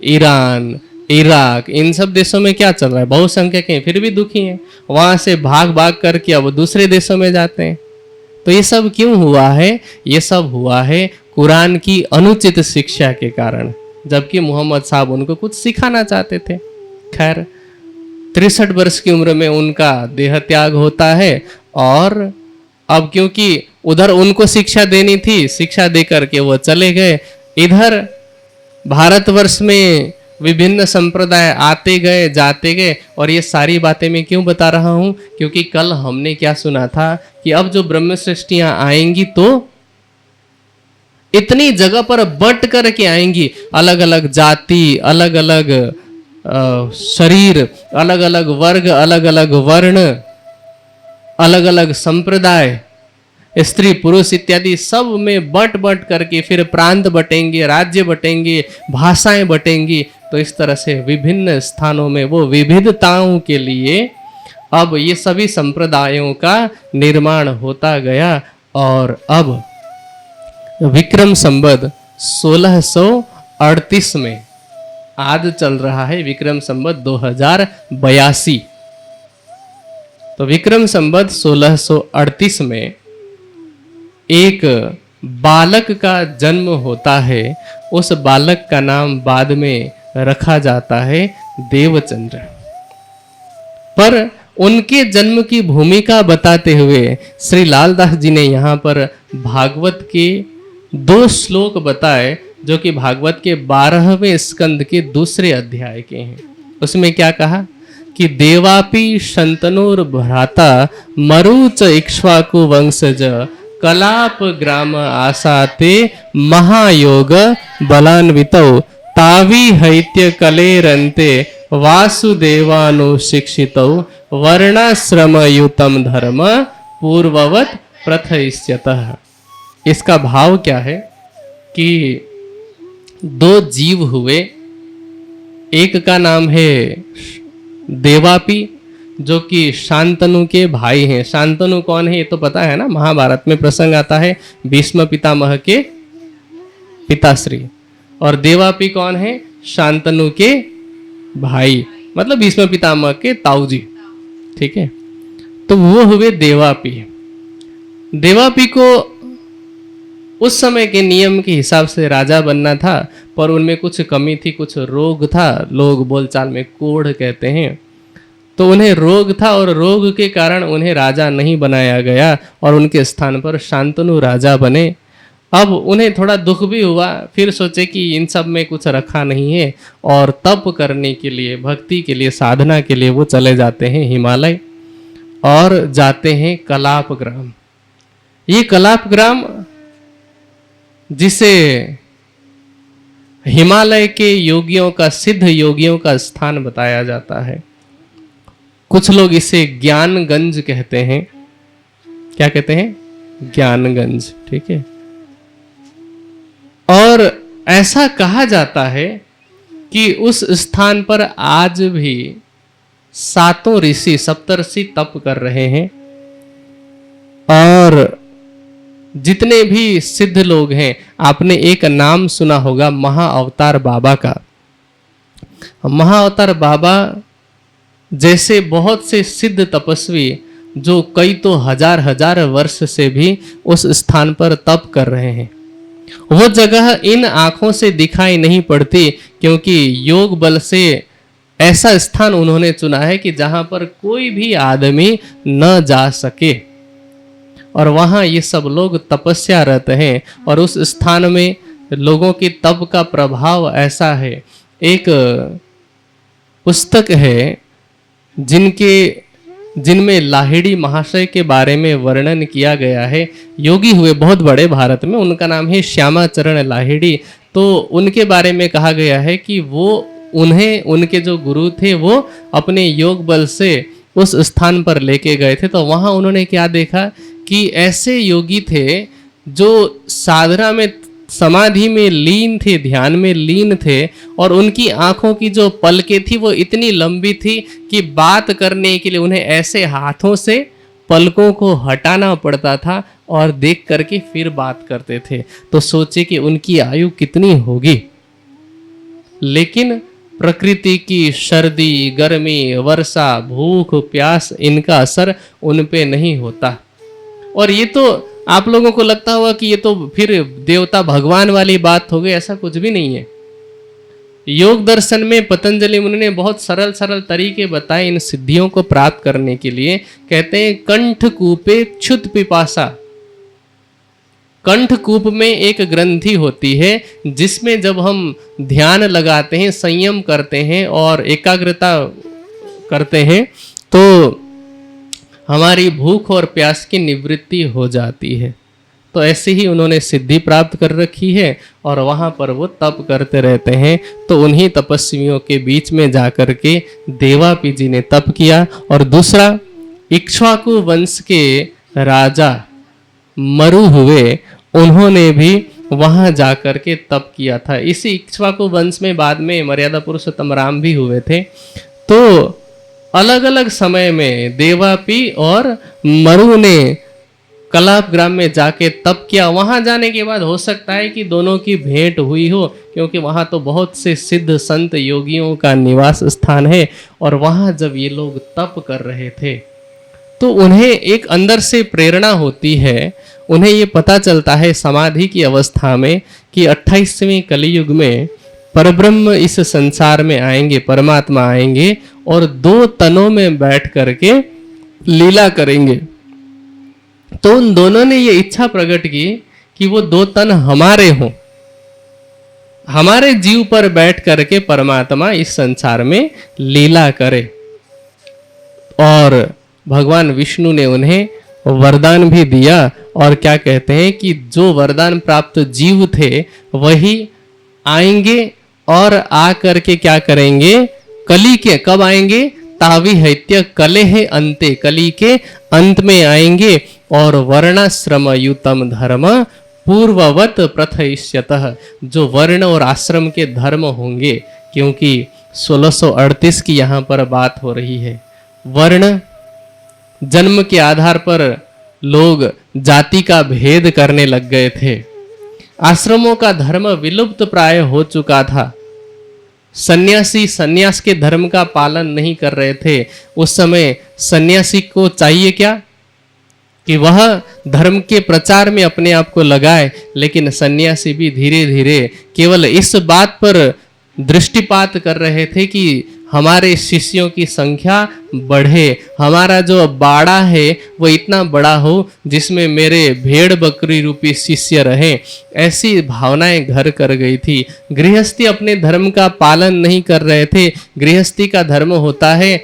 ईरान, इराक, इन सब देशों में क्या चल रहा है? बहुसंख्यक हैं फिर भी दुखी हैं, वहां से भाग भाग करके अब दूसरे देशों में जाते हैं। तो ये सब क्यों हुआ है? ये सब हुआ है कुरान की अनुचित शिक्षा के कारण, जबकि मोहम्मद साहब उनको कुछ सिखाना चाहते थे। खैर 63 वर्ष की उम्र में उनका देह त्याग होता है, और अब क्योंकि उधर उनको शिक्षा देनी थी, शिक्षा देकर के वो चले गए। इधर भारतवर्ष में विभिन्न संप्रदाय आते गए जाते गए। और ये सारी बातें मैं क्यों बता रहा हूं? क्योंकि कल हमने क्या सुना था कि अब जो ब्रह्म सृष्टियां आएंगी तो इतनी जगह पर बट करके आएंगी, अलग अलग जाति, अलग अलग शरीर, अलग अलग वर्ग, अलग अलग वर्ण, अलग अलग संप्रदाय, स्त्री पुरुष इत्यादि सब में बट बट करके फिर प्रांत बटेंगे, राज्य बटेंगे, भाषाएं बटेंगी। तो इस तरह से विभिन्न स्थानों में वो विविधताओं के लिए अब ये सभी संप्रदायों का निर्माण होता गया। और अब विक्रम संवत 1638 में, आज चल रहा है विक्रम संवत 2082, तो विक्रम संवत 1638 में एक बालक का जन्म होता है। उस बालक का नाम बाद में रखा जाता है देवचंद्र। पर उनके जन्म की भूमिका बताते हुए श्री लालदास जी ने यहाँ पर भागवत के 2 श्लोक बताए, जो कि भागवत के 12वें स्कंद के 2 अध्याय के हैं। उसमें क्या कहा कि देवापि शंतनोर भ्राता मरुच इक्ष्वाकु वंशज कलाप ग्राम आसाते महायोग बलान्वितौ तावी हैत्य कलेरंते वासुदेवानुशिक्षितौ वर्णाश्रमयुतम धर्म पूर्ववत प्रथयिष्यतः। इसका भाव क्या है कि 2 जीव हुए, एक का नाम है देवापि जो कि शांतनु के भाई हैं। शांतनु कौन है ये तो पता है ना, महाभारत में प्रसंग आता है, भीष्म पितामह के पिताश्री। और देवापि कौन है? शांतनु के भाई, मतलब भीष्म पितामह के ताऊजी। ठीक है, तो वो हुए देवापि। देवापि को उस समय के नियम के हिसाब से राजा बनना था, पर उनमें कुछ कमी थी, कुछ रोग था, लोग बोलचाल में कोढ़ कहते हैं। तो उन्हें रोग था और रोग के कारण उन्हें राजा नहीं बनाया गया और उनके स्थान पर शांतनु राजा बने। अब उन्हें थोड़ा दुख भी हुआ, फिर सोचे कि इन सब में कुछ रखा नहीं है, और तप करने के लिए, भक्ति के लिए, साधना के लिए वो चले जाते हैं हिमालय और जाते हैं कलाप ग्राम। ये कलाप ग्राम जिसे हिमालय के योगियों का, सिद्ध योगियों का स्थान बताया जाता है। कुछ लोग इसे ज्ञानगंज कहते हैं। क्या कहते हैं? ज्ञानगंज। ठीक है, और ऐसा कहा जाता है कि उस स्थान पर आज भी 7 ऋषि, सप्तर्षि तप कर रहे हैं। और जितने भी सिद्ध लोग हैं, आपने एक नाम सुना होगा महाअवतार बाबा का। महाअवतार बाबा जैसे बहुत से सिद्ध तपस्वी जो कई तो हजार हजार वर्ष से भी उस स्थान पर तप कर रहे हैं, वो जगह इन आंखों से दिखाई नहीं पड़ती, क्योंकि योग बल से ऐसा स्थान उन्होंने चुना है कि जहां पर कोई भी आदमी न जा सके। और वहां ये सब लोग तपस्यारत हैं और उस स्थान में लोगों की तप का प्रभाव ऐसा है। एक पुस्तक है जिनमें लाहिड़ी महाशय के बारे में वर्णन किया गया है। योगी हुए बहुत बड़े भारत में, उनका नाम है श्यामाचरण लाहिड़ी। तो उनके बारे में कहा गया है कि उनके जो गुरु थे वो अपने योग बल से उस स्थान पर लेके गए थे। तो वहां उन्होंने क्या देखा कि ऐसे योगी थे जो साधना में, समाधि में लीन थे, ध्यान में लीन थे, और उनकी आंखों की जो पलकें थी वो इतनी लंबी थी कि बात करने के लिए उन्हें ऐसे हाथों से पलकों को हटाना पड़ता था और देख करके फिर बात करते थे। तो सोचे कि उनकी आयु कितनी होगी। लेकिन प्रकृति की सर्दी, गर्मी, वर्षा, भूख, प्यास, इनका असर उन पे नहीं होता। और ये तो आप लोगों को लगता होगा कि ये तो फिर देवता भगवान वाली बात हो गई, ऐसा कुछ भी नहीं है। योग दर्शन में पतंजलि मुनि ने बहुत सरल सरल तरीके बताए इन सिद्धियों को प्राप्त करने के लिए। कहते हैं कंठ कूपे क्षुत पिपासा। कंठ कूप में एक ग्रंथि होती है जिसमें जब हम ध्यान लगाते हैं, संयम करते हैं और एकाग्रता करते हैं तो हमारी भूख और प्यास की निवृत्ति हो जाती है। तो ऐसे ही उन्होंने सिद्धि प्राप्त कर रखी है और वहाँ पर वो तप करते रहते हैं। तो उन्हीं तपस्वियों के बीच में जाकर के देवापी जी ने तप किया। और दूसरा, इक्ष्वाकु वंश के राजा मरु हुए, उन्होंने भी वहां जाकर के तप किया था। इसी इक्ष्वाकु वंश में बाद में मर्यादा पुरुषोत्तम राम भी हुए थे। तो अलग अलग समय में देवापी और मरु ने कलाप ग्राम में जाके तप किया। वहां जाने के बाद हो सकता है कि दोनों की भेंट हुई हो, क्योंकि वहां तो बहुत से सिद्ध संत योगियों का निवास स्थान है। और वहां जब ये लोग तप कर रहे थे तो उन्हें एक अंदर से प्रेरणा होती है। उन्हें ये पता चलता है समाधि की अवस्था में कि 28वें कलियुग में परब्रह्म इस संसार में आएंगे, परमात्मा आएंगे और 2 तनों में बैठ करके लीला करेंगे। तो उन दोनों ने ये इच्छा प्रकट की कि वो 2 तन हमारे हों, हमारे जीव पर बैठ करके परमात्मा इस संसार में लीला करे। और भगवान विष्णु ने उन्हें वरदान भी दिया। और क्या कहते हैं कि जो वरदान प्राप्त जीव थे वही आएंगे और आ करके क्या करेंगे, कली के कब आएंगे, तावी हैत्य कले है अंते, कली के अंत में आएंगे और वर्णाश्रम युतम धर्म पूर्ववत प्रथयिष्यतः, जो वर्ण और आश्रम के धर्म होंगे। क्योंकि 1638 की यहाँ पर बात हो रही है। वर्ण, जन्म के आधार पर लोग जाति का भेद करने लग गए थे। आश्रमों का धर्म विलुप्त प्राय हो चुका था। सन्यासी सन्यास के धर्म का पालन नहीं कर रहे थे। उस समय सन्यासी को चाहिए क्या कि वह धर्म के प्रचार में अपने आप को लगाए। लेकिन सन्यासी भी धीरे धीरे केवल इस बात पर दृष्टिपात कर रहे थे कि हमारे शिष्यों की संख्या बढ़े, हमारा जो बाड़ा है वो इतना बड़ा हो जिसमें मेरे भेड़ बकरी रूपी शिष्य रहें। ऐसी भावनाएं घर कर गई थी। गृहस्थी अपने धर्म का पालन नहीं कर रहे थे। गृहस्थी का धर्म होता है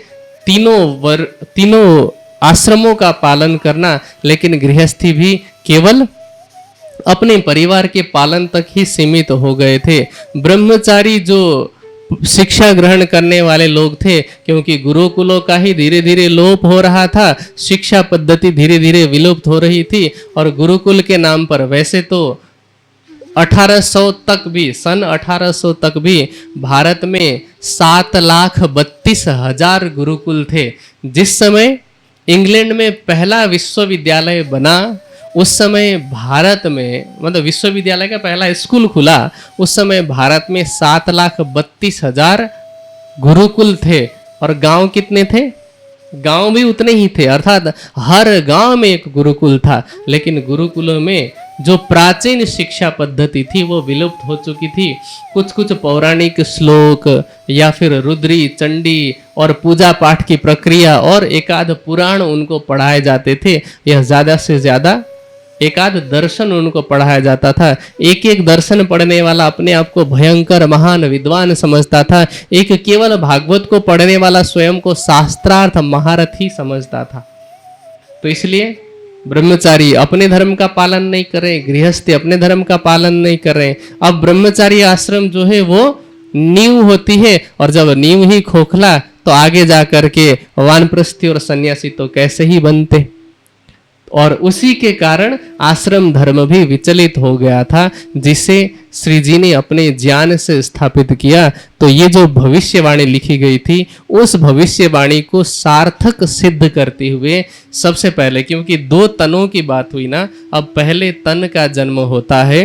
तीनों आश्रमों का पालन करना, लेकिन गृहस्थी भी केवल अपने परिवार के पालन तक ही सीमित हो गए थे। ब्रह्मचारी जो शिक्षा ग्रहण करने वाले लोग थे, क्योंकि गुरुकुलों का ही धीरे धीरे लोप हो रहा था, शिक्षा पद्धति धीरे धीरे विलुप्त हो रही थी। और गुरुकुल के नाम पर वैसे तो 1800 तक भी, सन 1800 तक भी भारत में 7,32,000 गुरुकुल थे। जिस समय इंग्लैंड में पहला विश्वविद्यालय बना, उस समय भारत में, मतलब विश्वविद्यालय का पहला स्कूल खुला, उस समय भारत में 7,32,000 गुरुकुल थे। और गांव कितने थे? गांव भी उतने ही थे, अर्थात हर गांव में एक गुरुकुल था। लेकिन गुरुकुलों में जो प्राचीन शिक्षा पद्धति थी वो विलुप्त हो चुकी थी। कुछ कुछ पौराणिक श्लोक या फिर रुद्री, चंडी और पूजा पाठ की प्रक्रिया और एकाध पुराण उनको पढ़ाए जाते थे। यह ज्यादा से ज्यादा एकाध दर्शन उनको पढ़ाया जाता था। एक एक दर्शन पढ़ने वाला अपने आप को भयंकर महान विद्वान समझता था। एक केवल भागवत को पढ़ने वाला स्वयं को शास्त्रार्थ महारथी समझता था। तो इसलिए ब्रह्मचारी अपने धर्म का पालन नहीं करें, गृहस्थी अपने धर्म का पालन नहीं करें। अब ब्रह्मचारी आश्रम जो है वो नींव होती है, और जब नींव ही खोखला तो आगे जा करके वानप्रस्थी और सन्यासी तो कैसे ही बनते। और उसी के कारण आश्रम धर्म भी विचलित हो गया था, जिसे श्री जी ने अपने ज्ञान से स्थापित किया। तो ये जो भविष्यवाणी लिखी गई थी, उस भविष्यवाणी को सार्थक सिद्ध करते हुए सबसे पहले, क्योंकि दो तनों की बात हुई ना, अब पहले तन का जन्म होता है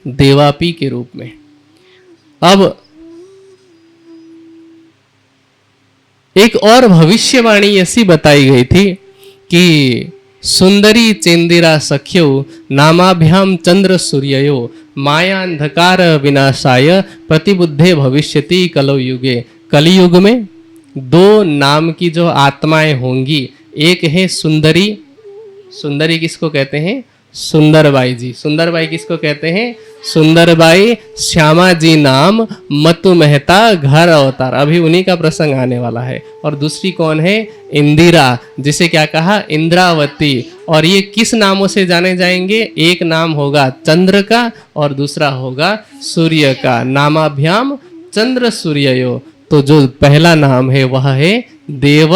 देवापी के रूप में। अब एक और भविष्यवाणी ऐसी बताई गई थी कि सुंदरी चेंदिरा सख्यो नामाभ्याम चंद्र सूर्ययो माया अंधकार विनाशाय प्रतिबुद्धे भविष्यति कलौ युगे। कलियुग में दो नाम की जो आत्माएं होंगी, एक है सुंदरी। सुंदरी किसको कहते हैं? सुंदरबाई जी। सुंदरबाई किसको कहते हैं? सुंदरबाई श्यामा जी नाम मतु मेहता घर अवतार, अभी उन्हीं का प्रसंग आने वाला है। और दूसरी कौन है? इंदिरा, जिसे क्या कहा? इंद्रावती। और ये किस नामों से जाने जाएंगे? एक नाम होगा चंद्र का और दूसरा होगा सूर्य का। नामाभ्याम चंद्र सूर्ययो। तो जो पहला नाम है वह है देव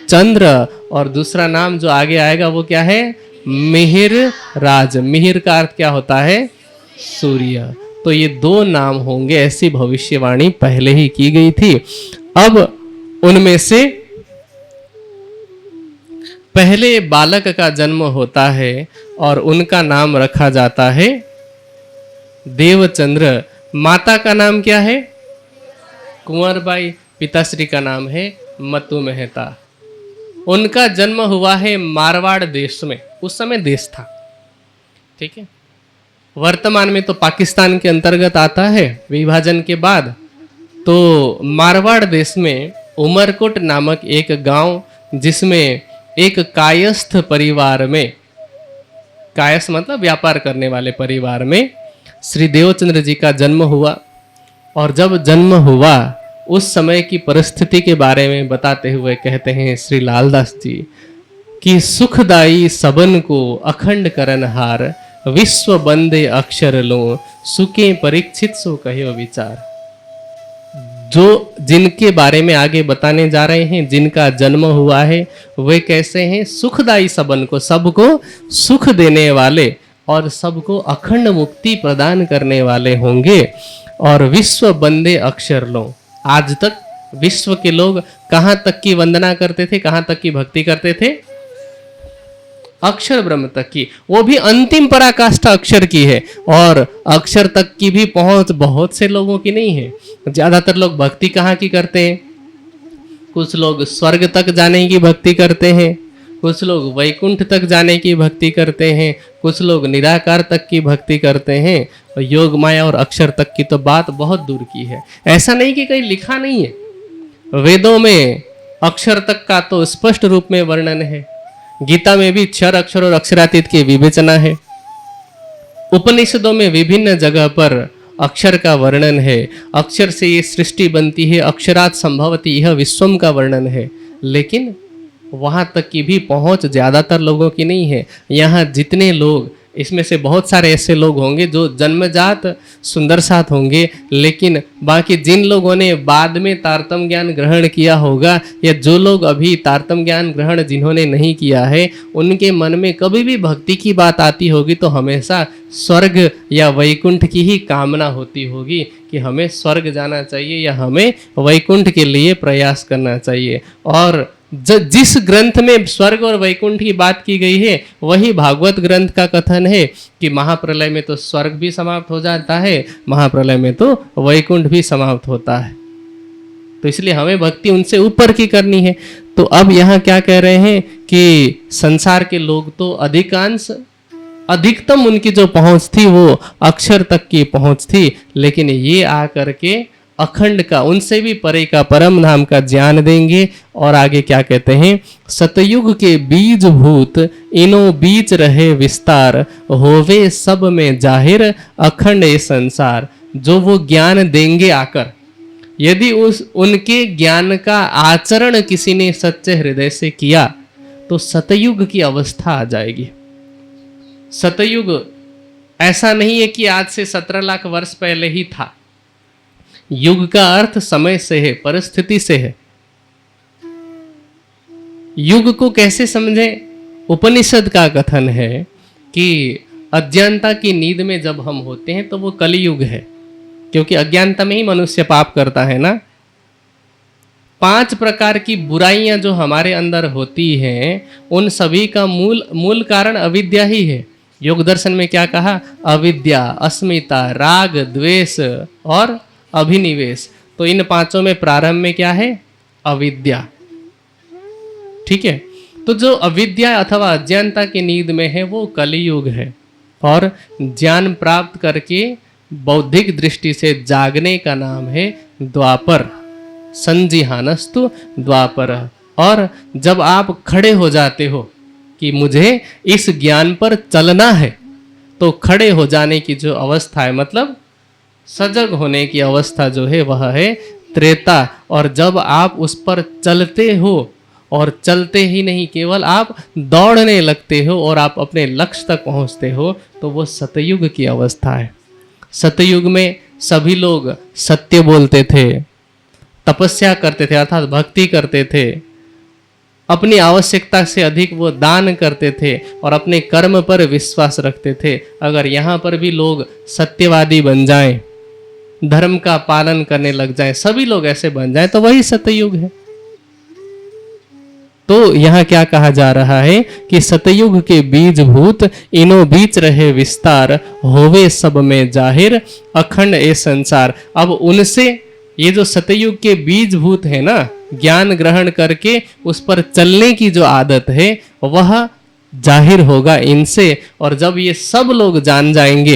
चंद्र, और दूसरा नाम जो आगे आएगा वो क्या है? मिहिर राज। मिहिर का अर्थ क्या होता है? सूर्य। तो ये दो नाम होंगे, ऐसी भविष्यवाणी पहले ही की गई थी। अब उनमें से पहले बालक का जन्म होता है और उनका नाम रखा जाता है देवचंद्र। माता का नाम क्या है? कुंवरबाई। पिताश्री का नाम है मतु मेहता। उनका जन्म हुआ है मारवाड़ देश में, उस समय देश था, ठीक है। वर्तमान में तो पाकिस्तान के अंतर्गत आता है विभाजन के बाद। तो मारवाड़ देश में उमरकोट नामक एक गांव, जिसमें एक कायस्थ परिवार में, कायस्थ मतलब व्यापार करने वाले परिवार में श्री देवचंद्र जी का जन्म हुआ। और जब जन्म हुआ उस समय की परिस्थिति के बारे में बताते हुए कहते हैं श्री लालदास जी कि सुखदाई सबन को अखंड करनहार, विश्व बंदे अक्षर लो, सुखे परीक्षित सो कहो विचार। जो जिनके बारे में आगे बताने जा रहे हैं, जिनका जन्म हुआ है, वे कैसे हैं? सुखदाई सबन को, सबको सुख देने वाले और सबको अखंड मुक्ति प्रदान करने वाले होंगे। और विश्व बंदे अक्षर लो। आज तक विश्व के लोग कहां तक की वंदना करते थे, कहां तक की भक्ति करते थे? अक्षर ब्रह्म तक की। वो भी अंतिम पराकाष्ठा अक्षर की है, और अक्षर तक की भी पहुंच बहुत से लोगों की नहीं है। ज्यादातर लोग भक्ति कहाँ की करते हैं? कुछ लोग स्वर्ग तक जाने की भक्ति करते हैं, कुछ लोग वैकुंठ तक जाने की भक्ति करते हैं, कुछ लोग निराकार तक की भक्ति करते हैं, और योग माया और अक्षर तक की तो बात बहुत दूर की है। ऐसा नहीं कि कहीं लिखा नहीं है, वेदों में अक्षर तक का तो स्पष्ट रूप में वर्णन है। गीता में भी क्षर अक्षर और अक्षरातीत की विवेचना है। उपनिषदों में विभिन्न जगह पर अक्षर का वर्णन है। अक्षर से ये सृष्टि बनती है, अक्षरात् संभवती यह विश्वम का वर्णन है। लेकिन वहां तक की भी पहुंच ज्यादातर लोगों की नहीं है। यहाँ जितने लोग, इसमें से बहुत सारे ऐसे लोग होंगे जो जन्मजात सुंदर साथ होंगे, लेकिन बाकी जिन लोगों ने बाद में तारतम ज्ञान ग्रहण किया होगा, या जो लोग अभी तारतम ज्ञान ग्रहण जिन्होंने नहीं किया है, उनके मन में कभी भी भक्ति की बात आती होगी तो हमेशा स्वर्ग या वैकुंठ की ही कामना होती होगी कि हमें स्वर्ग जाना चाहिए या हमें वैकुंठ के लिए प्रयास करना चाहिए। और जिस ग्रंथ में स्वर्ग और वैकुंठ की बात की गई है, वही भागवत ग्रंथ का कथन है कि महाप्रलय में तो स्वर्ग भी समाप्त हो जाता है, महाप्रलय में तो वैकुंठ भी समाप्त होता है। तो इसलिए हमें भक्ति उनसे ऊपर की करनी है। तो अब यहाँ क्या कह रहे हैं कि संसार के लोग तो अधिकतम उनकी जो पहुंच थी वो अक्षर तक की पहुंच थी, लेकिन ये आकर के अखंड का, उनसे भी परे का परम धाम का ज्ञान देंगे। और आगे क्या कहते हैं, सतयुग के बीज भूत इनो बीच रहे विस्तार, होवे सब में जाहिर अखंड ये संसार। जो वो ज्ञान देंगे आकर, यदि उनके ज्ञान का आचरण किसी ने सच्चे हृदय से किया तो सतयुग की अवस्था आ जाएगी। सतयुग ऐसा नहीं है कि आज से 17 लाख वर्ष पहले ही था। युग का अर्थ समय से है, परिस्थिति से है। युग को कैसे समझें? उपनिषद का कथन है कि अज्ञानता की नींद में जब हम होते हैं तो वो कलियुग है, क्योंकि अज्ञानता में ही मनुष्य पाप करता है ना। 5 प्रकार की बुराइयां जो हमारे अंदर होती हैं, उन सभी का मूल कारण अविद्या ही है। योग दर्शन में क्या कहा? अविद्या, अस्मिता, राग, द्वेष और अभिनिवेश। तो इन 5 में प्रारंभ में क्या है? अविद्या। ठीक है, तो जो अविद्या अथवा अज्ञानता की नींद में है वो कलियुग है, और ज्ञान प्राप्त करके बौद्धिक दृष्टि से जागने का नाम है द्वापर। संजिहानस्तु द्वापर। और जब आप खड़े हो जाते हो कि मुझे इस ज्ञान पर चलना है, तो खड़े हो जाने की जो अवस्था है, मतलब सजग होने की अवस्था जो है वह है त्रेता। और जब आप उस पर चलते हो, और चलते ही नहीं, केवल आप दौड़ने लगते हो और आप अपने लक्ष्य तक पहुंचते हो, तो वो सतयुग की अवस्था है। सतयुग में सभी लोग सत्य बोलते थे, तपस्या करते थे अर्थात भक्ति करते थे, अपनी आवश्यकता से अधिक वो दान करते थे और अपने कर्म पर विश्वास रखते थे। अगर यहाँ पर भी लोग सत्यवादी बन जाएं, धर्म का पालन करने लग जाएं, सभी लोग ऐसे बन जाएं, तो वही सतयुग है। तो यहाँ क्या कहा जा रहा है कि सतयुग के बीज भूत इनो बीच रहे विस्तार, होवे सब में जाहिर अखंड ए संसार। अब उनसे ये जो सतयुग के बीज भूत है ना, ज्ञान ग्रहण करके उस पर चलने की जो आदत है वह जाहिर होगा इनसे। और जब ये सब लोग जान जाएंगे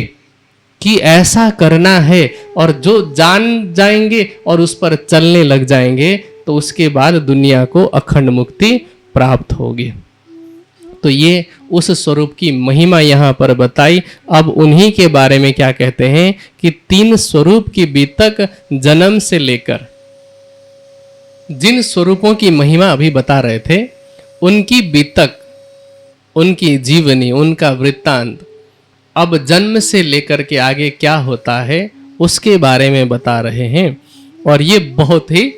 कि ऐसा करना है, और जो जान जाएंगे और उस पर चलने लग जाएंगे, तो उसके बाद दुनिया को अखंड मुक्ति प्राप्त होगी। तो ये उस स्वरूप की महिमा यहाँ पर बताई। अब उन्हीं के बारे में क्या कहते हैं कि 3 स्वरूप की बीतक जन्म से लेकर, जिन स्वरूपों की महिमा अभी बता रहे थे, उनकी बीतक, उनकी जीवनी, उनका वृत्तांत, अब जन्म से लेकर के आगे क्या होता है उसके बारे में बता रहे हैं। और ये बहुत ही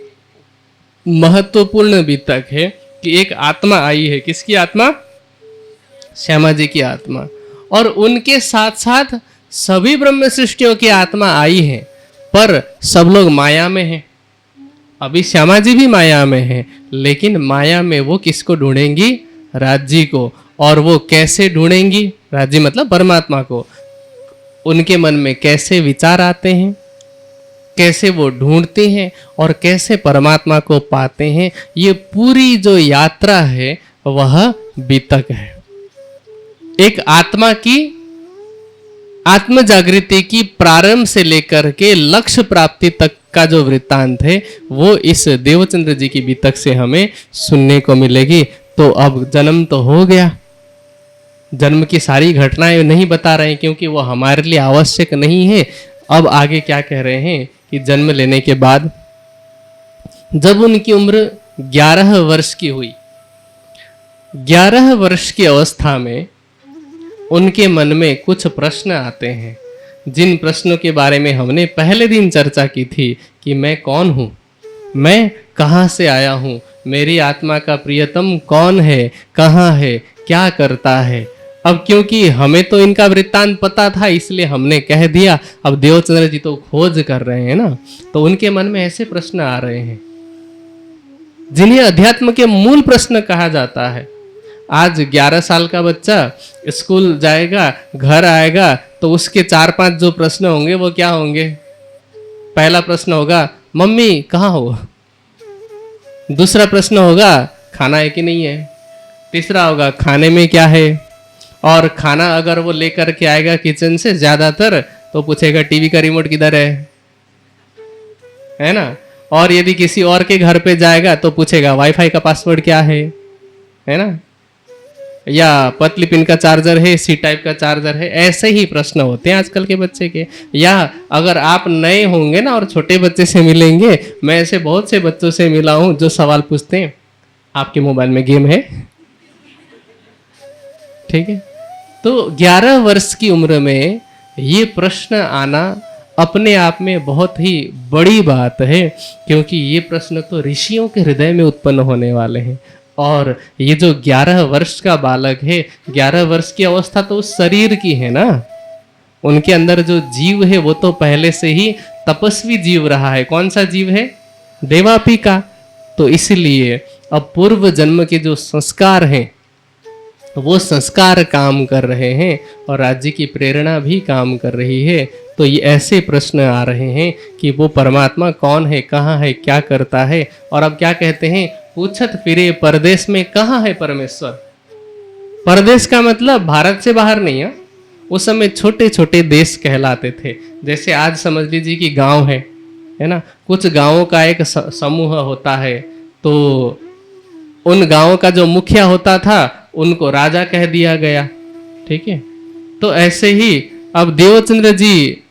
महत्वपूर्ण बीतक है कि एक आत्मा आई है। किसकी आत्मा? श्यामा जी की आत्मा। और उनके साथ साथ सभी ब्रह्म सृष्टियों की आत्मा आई है, पर सब लोग माया में हैं। अभी श्यामा जी भी माया में हैं, लेकिन माया में वो किसको ढूंढेंगी? राज्य को। और वो कैसे ढूंढेंगी? राज्य मतलब परमात्मा को। उनके मन में कैसे विचार आते हैं, कैसे वो ढूंढते हैं और कैसे परमात्मा को पाते हैं, ये पूरी जो यात्रा है वह बीतक है। एक आत्मा की आत्म जागृति की प्रारंभ से लेकर के लक्ष्य प्राप्ति तक का जो वृत्तांत है वो इस देवचंद्र जी की बीतक से हमें सुनने को मिलेगी। तो अब जन्म तो हो गया, जन्म की सारी घटनाएं नहीं बता रहे हैं क्योंकि वो हमारे लिए आवश्यक नहीं है। अब आगे क्या कह रहे हैं कि जन्म लेने के बाद जब उनकी उम्र 11 वर्ष की हुई, 11 वर्ष की अवस्था में उनके मन में कुछ प्रश्न आते हैं, जिन प्रश्नों के बारे में हमने पहले दिन चर्चा की थी कि मैं कौन हूँ, मैं कहाँ से आया हूँ, मेरी आत्मा का प्रियतम कौन है, कहाँ है, क्या करता है। अब क्योंकि हमें तो इनका वृत्तांत पता था इसलिए हमने कह दिया। अब देवचंद्र जी तो खोज कर रहे हैं ना, तो उनके मन में ऐसे प्रश्न आ रहे हैं जिन्हें अध्यात्म के मूल प्रश्न कहा जाता है। आज 11 साल का बच्चा स्कूल जाएगा, घर आएगा, तो उसके 4-5 जो प्रश्न होंगे वो क्या होंगे? पहला प्रश्न होगा, मम्मी कहाँ हो? दूसरा प्रश्न होगा खाना है कि नहीं है, तीसरा होगा खाने में क्या है, और खाना अगर वो लेकर के आएगा किचन से ज्यादातर तो पूछेगा टीवी का रिमोट किधर है ना। और यदि किसी और के घर पे जाएगा तो पूछेगा वाईफाई का पासवर्ड क्या है ना, या पतली पिन का चार्जर है, सी टाइप का चार्जर है। ऐसे ही प्रश्न होते हैं आजकल के बच्चे के। या अगर आप नए होंगे ना और छोटे बच्चे से मिलेंगे, मैं ऐसे बहुत से बच्चों से मिला हूं जो सवाल पूछते हैं आपके मोबाइल में गेम है, ठीक है। तो 11 वर्ष की उम्र में ये प्रश्न आना अपने आप में बहुत ही बड़ी बात है, क्योंकि ये प्रश्न तो ऋषियों के हृदय में उत्पन्न होने वाले हैं। और ये जो 11 वर्ष का बालक है, 11 वर्ष की अवस्था तो उस शरीर की है ना, उनके अंदर जो जीव है वो तो पहले से ही तपस्वी जीव रहा है। कौन सा जीव है? देवापी का। तो इसलिए अब पूर्व जन्म के जो संस्कार हैं वो संस्कार काम कर रहे हैं और राज्य की प्रेरणा भी काम कर रही है। तो ये ऐसे प्रश्न आ रहे हैं कि वो परमात्मा कौन है, कहाँ है, क्या करता है। और अब क्या कहते हैं, पूछत फिरे परदेश में कहाँ है परमेश्वर। परदेश का मतलब भारत से बाहर नहीं है, उस समय छोटे छोटे देश कहलाते थे। जैसे आज समझ लीजिए कि गांव है ना, कुछ गांवों का एक समूह होता है, तो उन गांवों का जो मुखिया होता था उनको राजा कह दिया गया, ठीक है। तो ऐसे ही अब देवचंद्र जी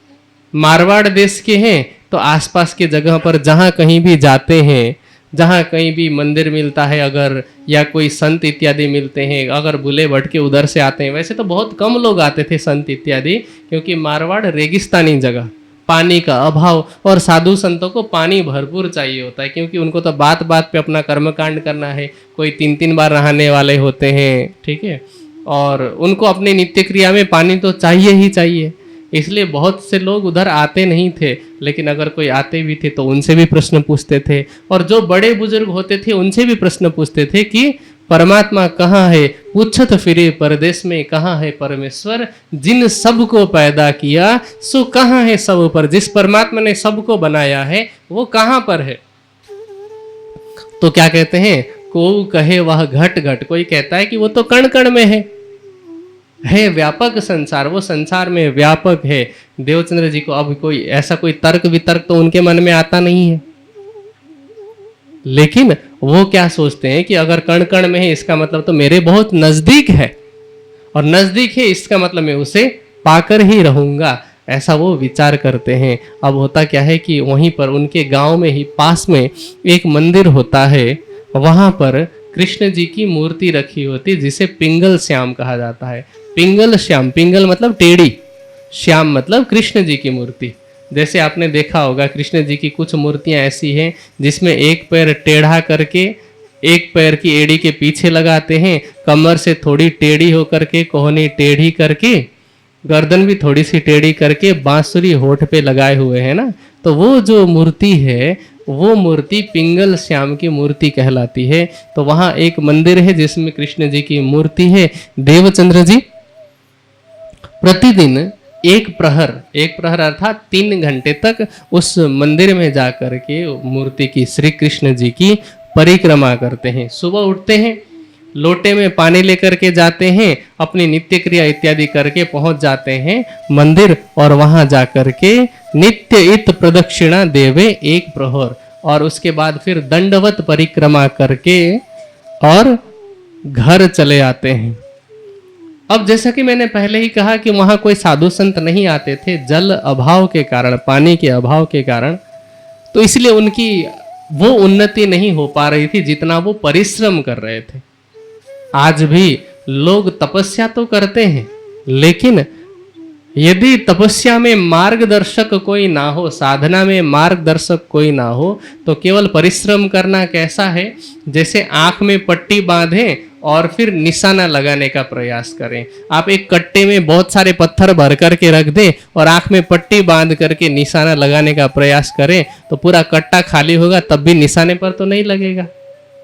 मारवाड़ देश के हैं, तो आसपास के जगह पर जहाँ कहीं भी जाते हैं, जहाँ कहीं भी मंदिर मिलता है अगर, या कोई संत इत्यादि मिलते हैं, अगर बुले भटके उधर से आते हैं। वैसे तो बहुत कम लोग आते थे संत इत्यादि, क्योंकि मारवाड़ रेगिस्तानी जगह, पानी का अभाव, और साधु संतों को पानी भरपूर चाहिए होता है, क्योंकि उनको तो बात बात पे अपना कर्मकांड करना है। कोई 3-3 बार नहाने वाले होते हैं, ठीक है, और उनको अपने नित्य क्रिया में पानी तो चाहिए ही चाहिए। इसलिए बहुत से लोग उधर आते नहीं थे, लेकिन अगर कोई आते भी थे तो उनसे भी प्रश्न पूछते थे, और जो बड़े बुजुर्ग होते थे उनसे भी प्रश्न पूछते थे कि परमात्मा कहाँ है, पूछत फिरे परदेश में कहाँ है परमेश्वर, जिन सबको पैदा किया सो कहाँ है सब पर। जिस परमात्मा ने सबको बनाया है वो कहाँ पर है। तो क्या कहते हैं, को कहे वह घट घट, कोई कहता है कि वो तो कण कण में है व्यापक संसार, वो संसार में व्यापक है। देवचंद्र जी को अब कोई ऐसा कोई तर्क वितर्क तो उनके मन में आता नहीं है, लेकिन वो क्या सोचते हैं कि अगर कण कण में है इसका मतलब तो मेरे बहुत नजदीक है, और नजदीक है इसका मतलब मैं उसे पाकर ही रहूंगा, ऐसा वो विचार करते हैं। अब होता क्या है कि वहीं पर उनके गांव में ही पास में एक मंदिर होता है, वहां पर कृष्ण जी की मूर्ति रखी होती, जिसे पिंगल श्याम कहा जाता है। पिंगल श्याम, पिंगल मतलब टेढ़ी, श्याम मतलब कृष्ण जी की मूर्ति। जैसे आपने देखा होगा कृष्ण जी की कुछ मूर्तियां ऐसी हैं जिसमें एक पैर टेढ़ा करके एक पैर की एड़ी के पीछे लगाते हैं, कमर से थोड़ी टेढ़ी होकर के, कोहनी टेढ़ी करके, गर्दन भी थोड़ी सी टेढ़ी करके, बांसुरी होठ पे लगाए हुए हैं ना। तो वो जो मूर्ति है वो मूर्ति पिंगल श्याम की मूर्ति कहलाती है। तो वहाँ एक मंदिर है जिसमें कृष्ण जी की मूर्ति है। देवचंद्र जी प्रतिदिन एक प्रहर अर्थात 3 घंटे तक उस मंदिर में जाकर के मूर्ति की, श्री कृष्ण जी की परिक्रमा करते हैं। सुबह उठते हैं, लोटे में पानी लेकर के जाते हैं, अपनी नित्य क्रिया इत्यादि करके पहुंच जाते हैं मंदिर, और वहां जाकर के नित्य इत प्रदक्षिणा देवे 1 प्रहर, और उसके बाद फिर दंडवत परिक्रमा करके और घर चले आते हैं। अब जैसा कि मैंने पहले ही कहा कि वहां कोई साधु संत नहीं आते थे, जल अभाव के कारण, पानी के अभाव के कारण, तो इसलिए उनकी वो उन्नति नहीं हो पा रही थी जितना वो परिश्रम कर रहे थे। आज भी लोग तपस्या तो करते हैं, लेकिन यदि तपस्या में मार्गदर्शक कोई ना हो, साधना में मार्गदर्शक कोई ना हो, तो केवल परिश्रम करना कैसा है, जैसे आंख में पट्टी बांधें और फिर निशाना लगाने का प्रयास करें। आप एक कट्टे में बहुत सारे पत्थर भर करके रख दें और आंख में पट्टी बांध करके निशाना लगाने का प्रयास करें, तो पूरा कट्टा खाली होगा, तब भी निशाने पर तो नहीं लगेगा।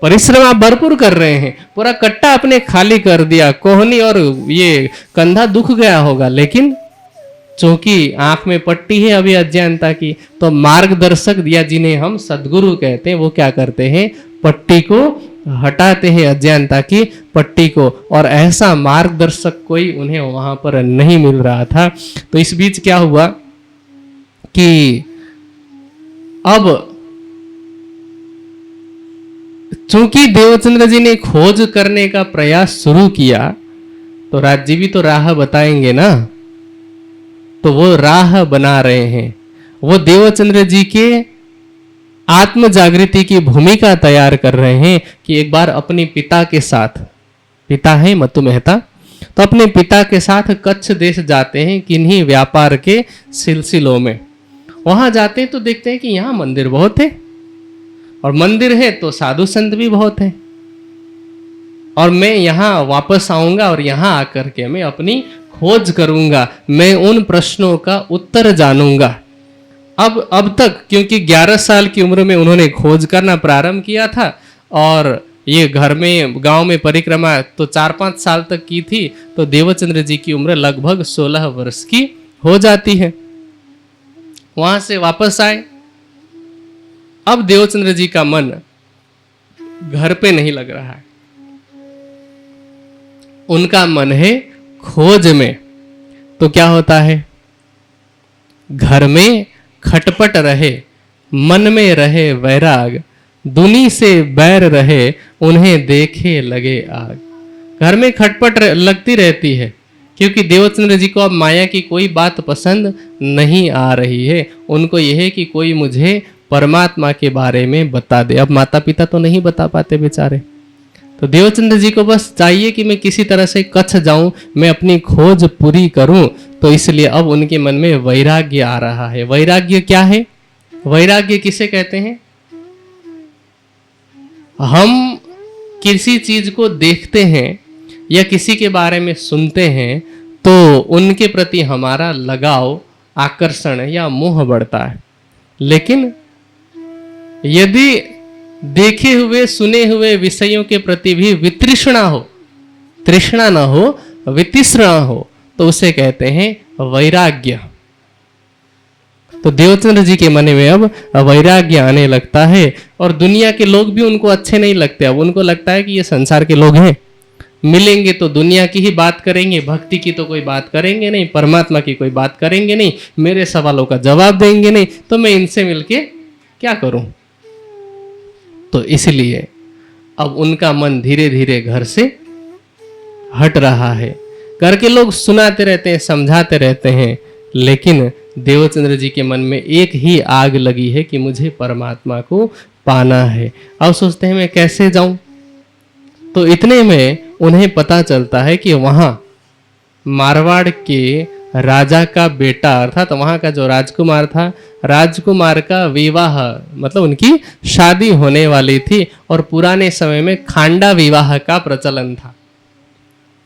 परिश्रम आप भरपूर कर रहे हैं, पूरा कट्टा आपने खाली कर दिया, कोहनी और ये कंधा दुख गया होगा, लेकिन चूंकि आंख में पट्टी है अभी अज्ञानता की, तो मार्गदर्शक या जिन्हें हम सद्गुरु कहते हैं वो क्या करते हैं, पट्टी को हटाते हैं, अज्ञानता की पट्टी को। और ऐसा मार्गदर्शक कोई उन्हें वहां पर नहीं मिल रहा था। तो इस बीच क्या हुआ कि अब चूंकि देवचंद्र जी ने खोज करने का प्रयास शुरू किया, तो राज भी तो राह बताएंगे ना, तो वो राह बना रहे हैं। वो देवचंद्र जी के आत्म जागृति की भूमिका तैयार कर रहे हैं कि एक बार अपने पिता के साथ, पिता है मत्तु मेहता, तो अपने पिता के साथ कच्छ देश जाते हैं किन्हीं व्यापार के सिलसिलों में। वहां जाते हैं तो देखते हैं कि यहाँ मंदिर बहुत है, और मंदिर है तो साधु संत भी बहुत है, और मैं यहाँ वापस आऊंगा और यहाँ आकर के मैं अपनी खोज करूंगा, मैं उन प्रश्नों का उत्तर जानूंगा। अब तक क्योंकि 11 साल की उम्र में उन्होंने खोज करना प्रारंभ किया था, और ये घर में गांव में परिक्रमा तो 4-5 साल तक की थी, तो देवचंद्र जी की उम्र लगभग 16 वर्ष की हो जाती है। वहां से वापस आए। अब देवचंद्र जी का मन घर पे नहीं लग रहा है, उनका मन है खोज में। तो क्या होता है, घर में खटपट रहे, मन में रहे वैराग, दुनी से बैर रहे, उन्हें देखे लगे आग। घर में खटपट लगती रहती है, क्योंकि देवचंद्र जी को अब माया की कोई बात पसंद नहीं आ रही है। उनको यह है कि कोई मुझे परमात्मा के बारे में बता दे। अब माता पिता तो नहीं बता पाते बेचारे, तो देवचंद्र जी को बस चाहिए कि मैं किसी तरह से कच्छ जाऊं, मैं अपनी खोज पूरी करूं। तो इसलिए अब उनके मन में वैराग्य आ रहा है। वैराग्य क्या है? वैराग्य किसे कहते हैं? हम किसी चीज को देखते हैं या किसी के बारे में सुनते हैं, तो उनके प्रति हमारा लगाव, आकर्षण या मोह बढ़ता है। लेकिन यदि देखे हुए सुने हुए विषयों के प्रति भी वितृष्णा हो, तृष्णा न हो, वितृष्णा हो, तो उसे कहते हैं वैराग्य। तो देवचंद्र जी के मन में अब वैराग्य आने लगता है, और दुनिया के लोग भी उनको अच्छे नहीं लगते। अब उनको लगता है कि ये संसार के लोग हैं, मिलेंगे तो दुनिया की ही बात करेंगे, भक्ति की तो कोई बात करेंगे नहीं, परमात्मा की कोई बात करेंगे नहीं, मेरे सवालों का जवाब देंगे नहीं, तो मैं इनसे मिलके क्या करूं। तो इसलिए अब उनका मन धीरे धीरे घर से हट रहा है। घर के लोग सुनाते रहते हैं, समझाते रहते हैं, लेकिन देवचंद्र जी के मन में एक ही आग लगी है कि मुझे परमात्मा को पाना है। अब सोचते हैं मैं कैसे जाऊं। तो इतने में उन्हें पता चलता है कि वहां मारवाड़ के राजा का बेटा, अर्थात वहां का जो राजकुमार था, राजकुमार का विवाह, मतलब उनकी शादी होने वाली थी। और पुराने समय में खांडा विवाह का प्रचलन था।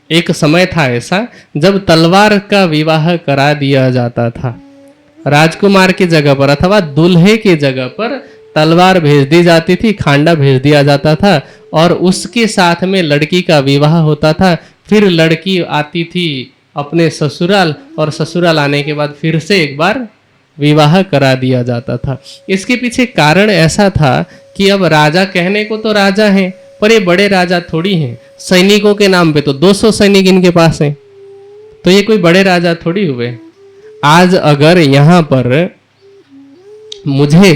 एक समय था ऐसा जब तलवार का विवाह करा दिया जाता था। राजकुमार की जगह पर अथवा दूल्हे की जगह पर तलवार भेज दी जाती थी, खांडा भेज दिया जाता था, और उसके साथ में लड़की का विवाह होता था। फिर लड़की आती थी अपने ससुराल, और ससुराल आने के बाद फिर से एक बार विवाह करा दिया जाता था। इसके पीछे कारण ऐसा था कि अब राजा कहने को तो राजा हैं, पर ये बड़े राजा थोड़ी हैं। सैनिकों के नाम पे तो 200 सैनिक इनके पास हैं, तो ये कोई बड़े राजा थोड़ी हुए। आज अगर यहाँ पर मुझे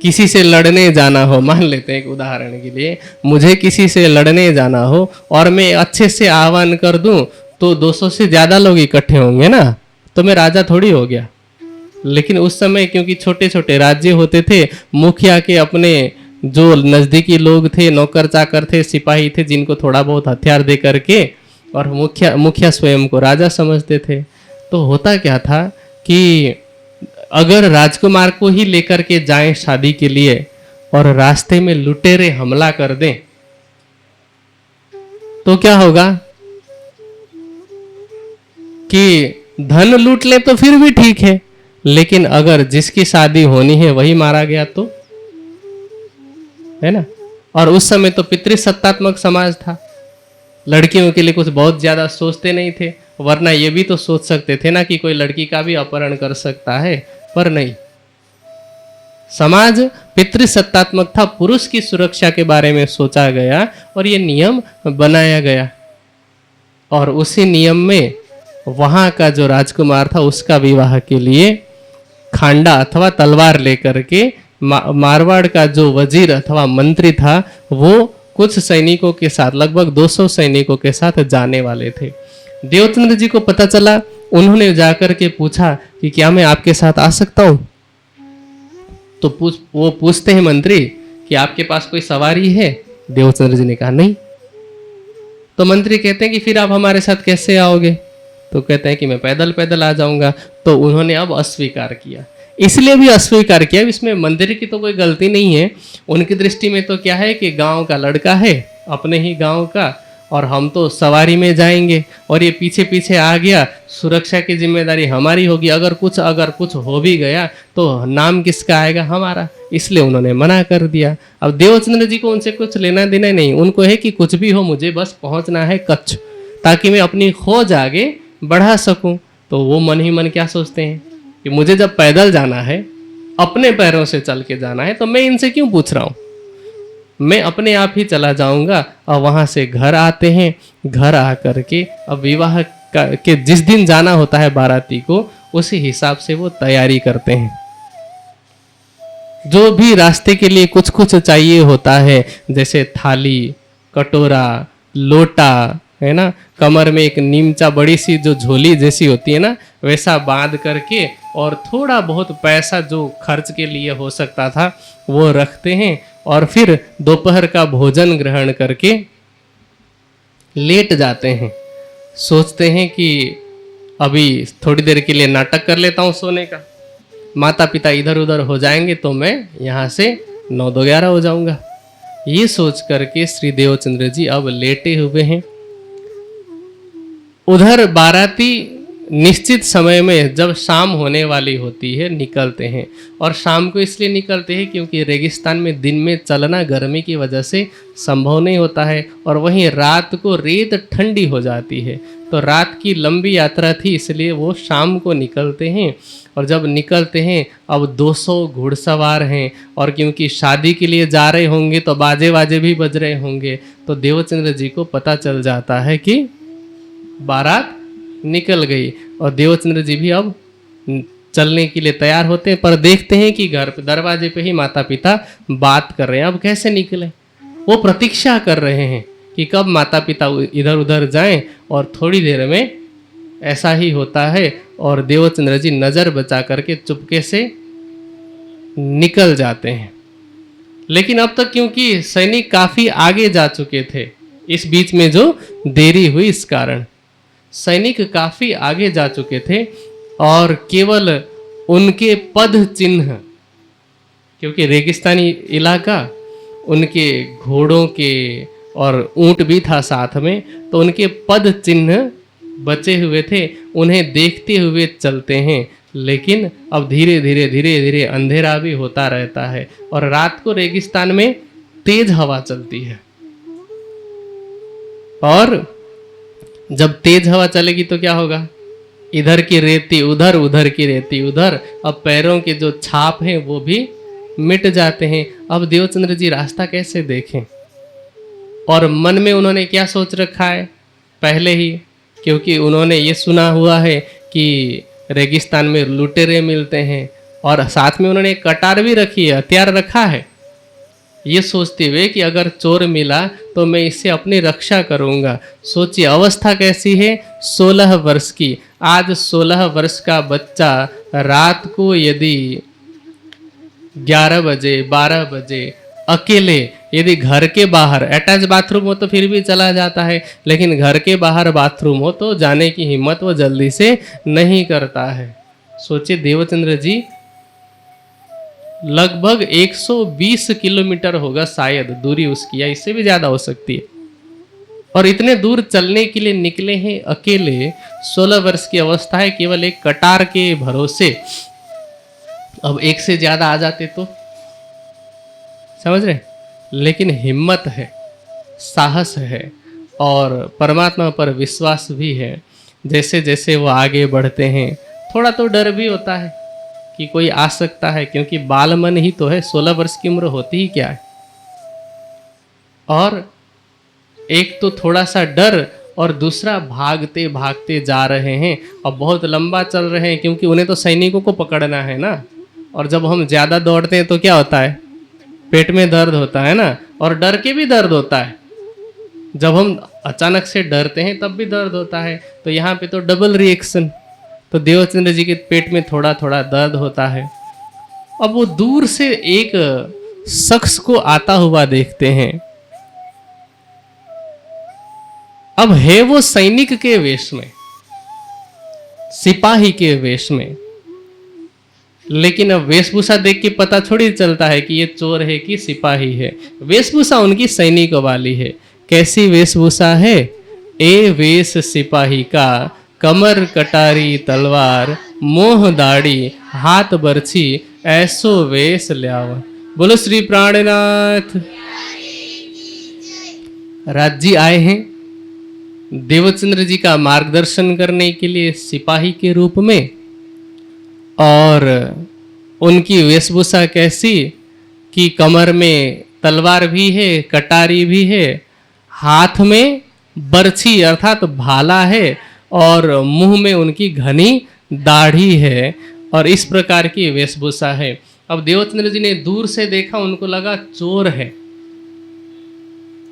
किसी से लड़ने जाना हो, मान लेते हैं एक उदाहरण के लिए, मुझे किसी से लड़ने जाना हो और मैं अच्छे से आह्वान कर दूं, तो 200 से ज्यादा लोग इकट्ठे होंगे ना, तो मैं राजा थोड़ी हो गया। लेकिन उस समय क्योंकि छोटे छोटे राज्य होते थे, मुखिया के अपने जो नजदीकी लोग थे, नौकर चाकर थे, सिपाही थे, जिनको थोड़ा बहुत हथियार दे करके, और मुखिया स्वयं को राजा समझते थे। तो होता क्या था कि अगर राजकुमार को ही लेकर के जाएं शादी के लिए और रास्ते में लुटेरे हमला कर दें, तो क्या होगा कि धन लूट ले तो फिर भी ठीक है, लेकिन अगर जिसकी शादी होनी है वही मारा गया तो, है ना। और उस समय तो पितृसत्तात्मक समाज था, लड़कियों के लिए कुछ बहुत ज्यादा सोचते नहीं थे। वरना ये भी तो सोच सकते थे ना कि कोई लड़की का भी अपहरण कर सकता है, पर नहीं। समाज पितृसत्तात्मक था, पुरुष की सुरक्षा के बारे में सोचा गया और ये नियम बनाया गया। और उसी नियम में वहां का जो राजकुमार था उसका विवाह के लिए खांडा अथवा तलवार लेकर के मारवाड़ का जो वजीर अथवा मंत्री था वो कुछ सैनिकों के साथ, लगभग 200 सैनिकों के साथ जाने वाले थे। देवचंद्र जी को पता चला, उन्होंने जाकर के पूछा कि क्या मैं आपके साथ आ सकता हूं? तो वो पूछते हैं मंत्री कि आपके पास कोई सवारी है? देवचंद्र जी ने कहा नहीं। तो मंत्री कहते हैं कि फिर आप हमारे साथ कैसे आओगे? तो कहते हैं कि मैं पैदल पैदल आ जाऊंगा। तो उन्होंने अब अस्वीकार किया। इसलिए भी अस्वीकार किया, इसमें मंदिर की तो कोई गलती नहीं है। उनकी दृष्टि में तो क्या है कि गांव का लड़का है, अपने ही गांव का, और हम तो सवारी में जाएंगे और ये पीछे पीछे आ गया, सुरक्षा की जिम्मेदारी हमारी होगी। अगर कुछ हो भी गया तो नाम किसका आएगा? हमारा। इसलिए उन्होंने मना कर दिया। अब देवचंद्र जी को उनसे कुछ लेना देना नहीं, उनको है कि कुछ भी हो मुझे बस पहुंचना है कच्छ, ताकि मैं अपनी खोज आगे बढ़ा सकूं। तो वो मन ही मन क्या सोचते हैं कि मुझे जब पैदल जाना है, अपने पैरों से चल के जाना है, तो मैं इनसे क्यों पूछ रहा हूं, मैं अपने आप ही चला जाऊंगा। और वहां से घर आते हैं, घर आकर के अब विवाह के जिस दिन जाना होता है बाराती को, उसी हिसाब से वो तैयारी करते हैं। जो भी रास्ते के लिए कुछ कुछ चाहिए होता है, जैसे थाली, कटोरा, लोटा, है ना, कमर में एक नीमचा बड़ी सी जो झोली जैसी होती है ना, वैसा बांध करके, और थोड़ा बहुत पैसा जो खर्च के लिए हो सकता था वो रखते हैं। और फिर दोपहर का भोजन ग्रहण करके लेट जाते हैं। सोचते हैं कि अभी थोड़ी देर के लिए नाटक कर लेता हूँ सोने का, माता पिता इधर उधर हो जाएंगे तो मैं यहाँ से 9-11 हो जाऊंगा। ये सोच करके श्री देवचंद्र जी अब लेटे हुए हैं। उधर बाराती निश्चित समय में जब शाम होने वाली होती है निकलते हैं। और शाम को इसलिए निकलते हैं क्योंकि रेगिस्तान में दिन में चलना गर्मी की वजह से संभव नहीं होता है, और वहीं रात को रेत ठंडी हो जाती है। तो रात की लंबी यात्रा थी, इसलिए वो शाम को निकलते हैं। और जब निकलते हैं, अब 200 घुड़सवार हैं, और क्योंकि शादी के लिए जा रहे होंगे तो बाजे बाजे भी बज रहे होंगे। तो देवचंद्र जी को पता चल जाता है कि बारात निकल गई, और देवचंद्र जी भी अब चलने के लिए तैयार होते हैं। पर देखते हैं कि घर पे दरवाजे पे ही माता पिता बात कर रहे हैं। अब कैसे निकले? वो प्रतीक्षा कर रहे हैं कि कब माता पिता इधर उधर जाएं, और थोड़ी देर में ऐसा ही होता है। और देवचंद्र जी नज़र बचा करके चुपके से निकल जाते हैं। लेकिन अब तक क्योंकि सैनिक काफ़ी आगे जा चुके थे, इस बीच में जो देरी हुई इस कारण सैनिक काफ़ी आगे जा चुके थे, और केवल उनके पद चिन्ह, क्योंकि रेगिस्तानी इलाका, उनके घोड़ों के और ऊंट भी था साथ में, तो उनके पद चिन्ह बचे हुए थे। उन्हें देखते हुए चलते हैं। लेकिन अब धीरे धीरे धीरे धीरे अंधेरा भी होता रहता है, और रात को रेगिस्तान में तेज हवा चलती है। और जब तेज हवा चलेगी तो क्या होगा? इधर की रेती उधर, उधर की रेती उधर। अब पैरों के जो छाप हैं वो भी मिट जाते हैं। अब देवचंद्र जी रास्ता कैसे देखें? और मन में उन्होंने क्या सोच रखा है पहले ही, क्योंकि उन्होंने ये सुना हुआ है कि रेगिस्तान में लुटेरे मिलते हैं, और साथ में उन्होंने कटार भी रखी है, हथियार रखा है, ये सोचते हुए कि अगर चोर मिला तो मैं इससे अपनी रक्षा करूंगा। सोचिए अवस्था कैसी है, 16 वर्ष की। आज 16 वर्ष का बच्चा रात को यदि 11 बजे 12 बजे अकेले, यदि घर के बाहर अटैच बाथरूम हो तो फिर भी चला जाता है, लेकिन घर के बाहर बाथरूम हो तो जाने की हिम्मत वो जल्दी से नहीं करता है। सोचिए देवचंद्र जी लगभग 120 किलोमीटर होगा शायद दूरी उसकी, या इससे भी ज़्यादा हो सकती है, और इतने दूर चलने के लिए निकले हैं अकेले। 16 वर्ष की अवस्था है, केवल एक कटार के भरोसे। अब एक से ज़्यादा आ जाते तो समझ रहे, लेकिन हिम्मत है, साहस है, और परमात्मा पर विश्वास भी है। जैसे जैसे वो आगे बढ़ते हैं थोड़ा तो डर भी होता है कि कोई आ सकता है, क्योंकि बाल मन ही तो है, 16 वर्ष की उम्र होती ही क्या है। और एक तो थोड़ा सा डर और दूसरा भागते भागते जा रहे हैं और बहुत लंबा चल रहे हैं, क्योंकि उन्हें तो सैनिकों को पकड़ना है ना। और जब हम ज़्यादा दौड़ते हैं तो क्या होता है, पेट में दर्द होता है ना, और डर के भी दर्द होता है। जब हम अचानक से डरते हैं तब भी दर्द होता है। तो यहाँ पे तो डबल रिएक्शन। तो देवचंद्र जी के पेट में थोड़ा थोड़ा दर्द होता है। अब वो दूर से एक शख्स को आता हुआ देखते हैं। अब है वो सैनिक के वेश में, सिपाही के वेश में, लेकिन अब वेशभूषा देख के पता थोड़ी चलता है कि ये चोर है कि सिपाही है। वेशभूषा उनकी सैनिक वाली है। कैसी वेशभूषा है? ए वेश सिपाही का, कमर कटारी तलवार, मोह दाढ़ी हाथ बरछी, ऐसो वेश ल्यावा। बोलो श्री प्राणनाथ। राज्य आए हैं देवचंद्र जी का मार्गदर्शन करने के लिए सिपाही के रूप में। और उनकी वेशभूषा कैसी कि कमर में तलवार भी है, कटारी भी है, हाथ में बरछी अर्थात भाला है, और मुंह में उनकी घनी दाढ़ी है, और इस प्रकार की वेशभूषा है। अब देवचंद्र जी ने दूर से देखा, उनको लगा चोर है,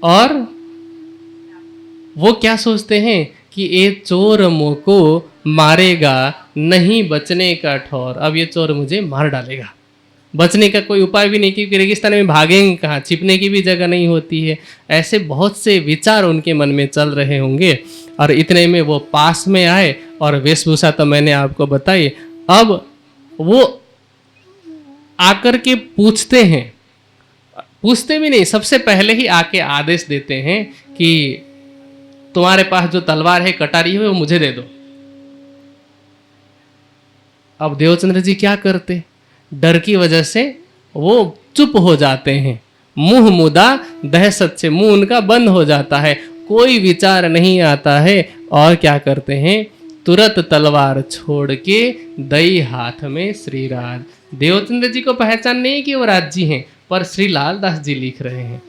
और वो क्या सोचते हैं कि ये चोर मुझको मारेगा, नहीं बचने का ठौर। अब ये चोर मुझे मार डालेगा, बचने का कोई उपाय भी नहीं, क्योंकि रेगिस्तान में भागेंगे कहाँ, छिपने की भी जगह नहीं होती है। ऐसे बहुत से विचार उनके मन में चल रहे होंगे। और इतने में वो पास में आए, और वेशभूषा तो मैंने आपको बताई। अब वो आकर के पूछते हैं, पूछते भी नहीं, सबसे पहले ही आके आदेश देते हैं कि तुम्हारे पास जो तलवार है, कटारी है, वो मुझे दे दो। अब देवचंद्र जी क्या करते, डर की वजह से वो चुप हो जाते हैं। मुंह मुदा दहशत से मुंह उनका बंद हो जाता है, कोई विचार नहीं आता है। और क्या करते हैं, तुरंत तलवार छोड़ के दई हाथ में श्रीराज। देवचंद्र जी को पहचान नहीं कि वो राज जी हैं, पर श्री लाल दास जी लिख रहे हैं।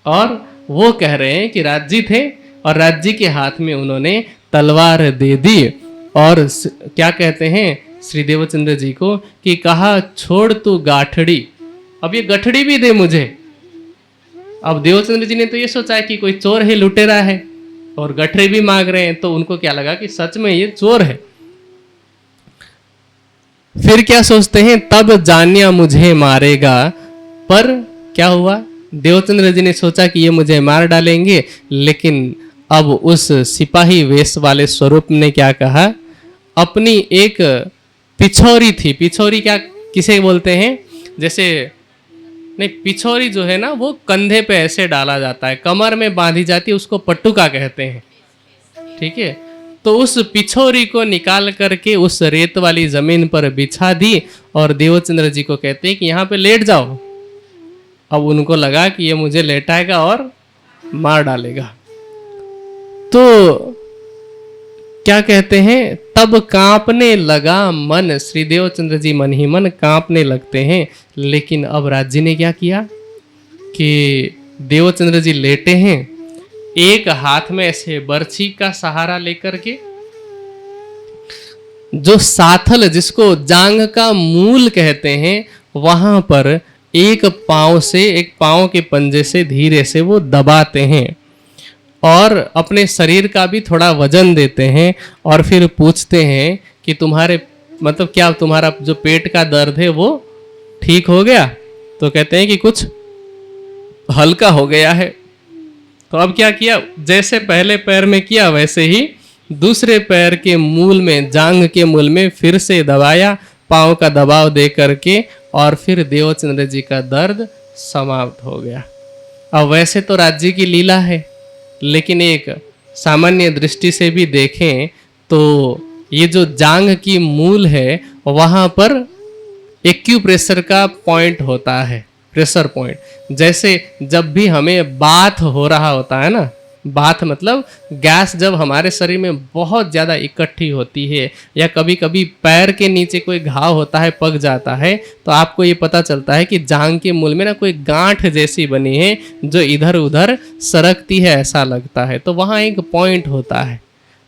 और वो कह रहे हैं कि राज जी थे, और राज जी के हाथ में उन्होंने तलवार दे दी। और क्या कहते हैं श्री देवचंद्र जी को कि कहा छोड़ तू गाठड़ी, अब ये गठड़ी भी दे मुझे। अब देवचंद्र जी ने तो ये सोचा है कि कोई चोर है, लुटेरा है, और गठड़ी भी मांग रहे हैं। तो उनको क्या लगा कि सच में ये चोर है। फिर क्या सोचते हैं, तब जानिया मुझे मारेगा। पर क्या हुआ, देवचंद्र जी ने सोचा कि ये मुझे मार डालेंगे, लेकिन अब उस सिपाही वेश वाले स्वरूप ने क्या कहा, अपनी एक पिछौरी थी। पिछौरी क्या किसे बोलते हैं, जैसे नहीं, पिछौरी जो है ना वो कंधे पे ऐसे डाला जाता है, कमर में बांधी जाती है, उसको पट्टुका कहते हैं। ठीक है, तो उस पिछौरी को निकाल करके उस रेत वाली जमीन पर बिछा दी, और देवचंद्र जी को कहते हैं कि यहाँ पे लेट जाओ। अब उनको लगा कि ये मुझे लेटाएगा और मार डालेगा। तो क्या कहते हैं, तब कांपने लगा मन। श्री देवचंद्र जी मन ही मन कांपने लगते हैं। लेकिन अब राज्य ने क्या किया कि देवचंद्र जी लेटे हैं, एक हाथ में ऐसे बरछी का सहारा लेकर के, जो साथल जिसको जांग का मूल कहते हैं, वहां पर एक पांव से, एक पांव के पंजे से धीरे से वो दबाते हैं, और अपने शरीर का भी थोड़ा वजन देते हैं। और फिर पूछते हैं कि तुम्हारे मतलब क्या तुम्हारा जो पेट का दर्द है वो ठीक हो गया? तो कहते हैं कि कुछ हल्का हो गया है। तो अब क्या किया, जैसे पहले पैर में किया वैसे ही दूसरे पैर के मूल में, जांघ के मूल में फिर से दबाया, पांव का दबाव दे करके, और फिर देवचंद्र जी का दर्द समाप्त हो गया। अब वैसे तो राज्य की लीला है, लेकिन एक सामान्य दृष्टि से भी देखें तो ये जो जांघ की मूल है वहाँ पर एक्यूप्रेशर का पॉइंट होता है, प्रेशर पॉइंट। जैसे जब भी हमें बाथ हो रहा होता है ना, बात मतलब गैस जब हमारे शरीर में बहुत ज़्यादा इकट्ठी होती है या कभी कभी पैर के नीचे कोई घाव होता है, पक जाता है, तो आपको ये पता चलता है कि जांग के मूल में ना कोई गांठ जैसी बनी है जो इधर उधर सरकती है, ऐसा लगता है। तो वहाँ एक पॉइंट होता है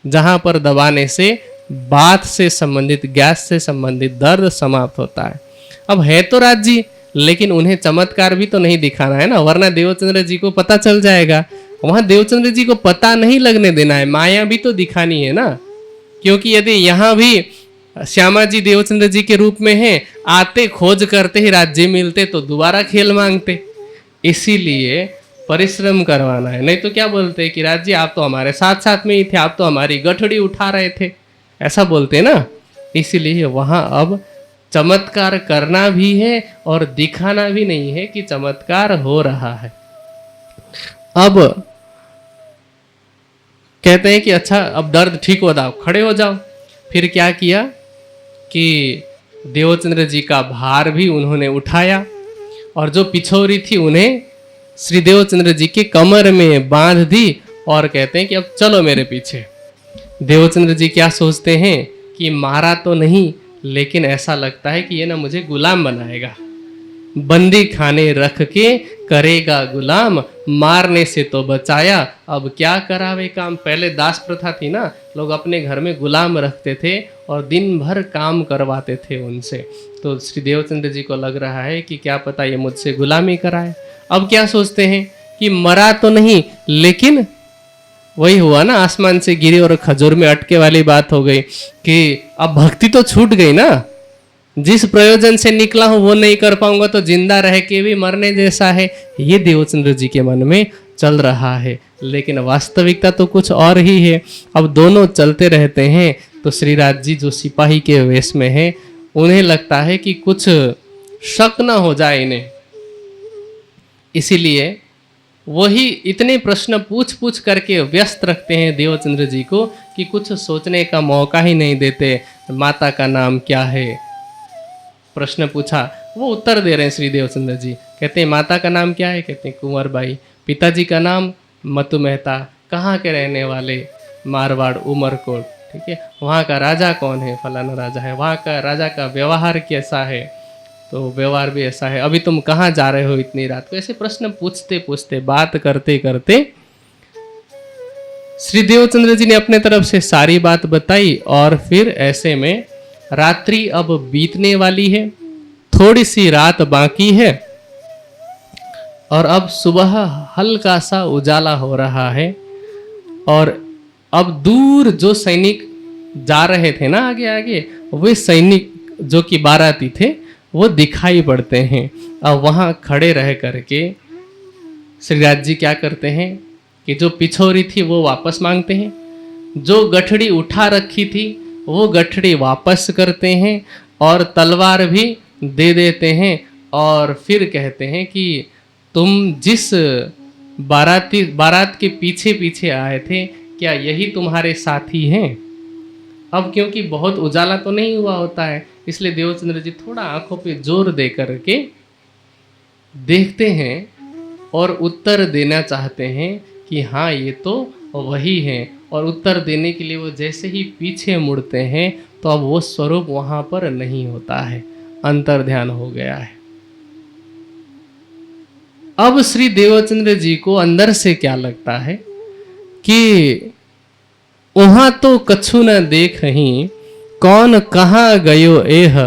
जहाँ पर दबाने से बात से संबंधित, गैस से संबंधित दर्द समाप्त होता है। अब है तो राज जी, लेकिन उन्हें चमत्कार भी तो नहीं दिखाना है ना, वरना देवचंद्र जी को पता चल जाएगा। वहां देवचंद्र जी को पता नहीं लगने देना है, माया भी तो दिखानी है ना। क्योंकि यदि यहाँ भी श्यामा जी देवचंद्र जी के रूप में हैं, आते खोज करते ही राज्य मिलते तो दोबारा खेल मांगते। इसीलिए परिश्रम करवाना है। नहीं तो क्या बोलते कि राज जी आप तो हमारे साथ साथ में ही थे, आप तो हमारी गठड़ी उठा रहे थे, ऐसा बोलते ना। इसीलिए वहां अब चमत्कार करना भी है और दिखाना भी नहीं है कि चमत्कार हो रहा है। अब कहते हैं कि अच्छा अब दर्द ठीक हो जाओ, खड़े हो जाओ। फिर क्या किया कि देवचंद्र जी का भार भी उन्होंने उठाया और जो पिछोरी थी उन्हें श्री देवचंद्र जी के कमर में बांध दी और कहते हैं कि अब चलो मेरे पीछे। देवचंद्र जी क्या सोचते हैं कि मारा तो नहीं, लेकिन ऐसा लगता है कि ये ना मुझे गुलाम बनाएगा, बंदी खाने रख के करेगा गुलाम, मारने से तो बचाया अब क्या करावे काम। पहले दास प्रथा थी ना, लोग अपने घर में गुलाम रखते थे और दिन भर काम करवाते थे उनसे। तो श्री देवचंद्र जी को लग रहा है कि क्या पता ये मुझसे गुलामी कराए। अब क्या सोचते हैं कि मरा तो नहीं, लेकिन वही हुआ ना, आसमान से गिरी और खजूर में अटके वाली बात हो गई कि अब भक्ति तो छूट गई ना, जिस प्रयोजन से निकला हूं वो नहीं कर पाऊंगा तो जिंदा रह के भी मरने जैसा है, ये देवचंद्र जी के मन में चल रहा है। लेकिन वास्तविकता तो कुछ और ही है। अब दोनों चलते रहते हैं तो श्रीराज जी जो सिपाही के वेश में है, उन्हें लगता है कि कुछ शक न हो जाए इन्हें, इसीलिए वही इतने प्रश्न पूछ पूछ करके व्यस्त रखते हैं देवचंद्र जी को कि कुछ सोचने का मौका ही नहीं देते। माता का नाम क्या है, प्रश्न पूछा, वो उत्तर दे रहे हैं श्री देवचंद्र जी। कहते हैं माता का नाम क्या है, कहते हैं कुंवर बाई। पिताजी का नाम मतु मेहता। कहाँ के रहने वाले, मारवाड़ उमरकोट। ठीक है, वहाँ का राजा कौन है, फलाना राजा है। वहाँ का राजा का व्यवहार कैसा है, तो व्यवहार भी ऐसा है। अभी तुम कहाँ जा रहे हो इतनी रात को। ऐसे प्रश्न पूछते पूछते, बात करते करते श्री देवचंद्र जी ने अपने तरफ से सारी बात बताई। और फिर ऐसे में रात्रि अब बीतने वाली है, थोड़ी सी रात बाकी है और अब सुबह हल्का सा उजाला हो रहा है। और अब दूर जो सैनिक जा रहे थे ना आगे आगे, वे सैनिक जो कि बाराती थे वो दिखाई पड़ते हैं। अब वहाँ खड़े रह करके श्रीराज जी क्या करते हैं कि जो पिछोरी थी वो वापस मांगते हैं, जो गठड़ी उठा रखी थी वो गठड़ी वापस करते हैं और तलवार भी दे देते हैं। और फिर कहते हैं कि तुम जिस बारात के पीछे पीछे आए थे, क्या यही तुम्हारे साथी हैं। अब क्योंकि बहुत उजाला तो नहीं हुआ होता है, इसलिए देवचंद्र जी थोड़ा आंखों पे जोर दे करके देखते हैं और उत्तर देना चाहते हैं कि हाँ ये तो वही है। और उत्तर देने के लिए वो जैसे ही पीछे मुड़ते हैं तो अब वो स्वरूप वहां पर नहीं होता है, अंतर ध्यान हो गया है। अब श्री देवचंद्र जी को अंदर से क्या लगता है कि वहां तो कछु न देख ही, कौन कहाँ गयो एह,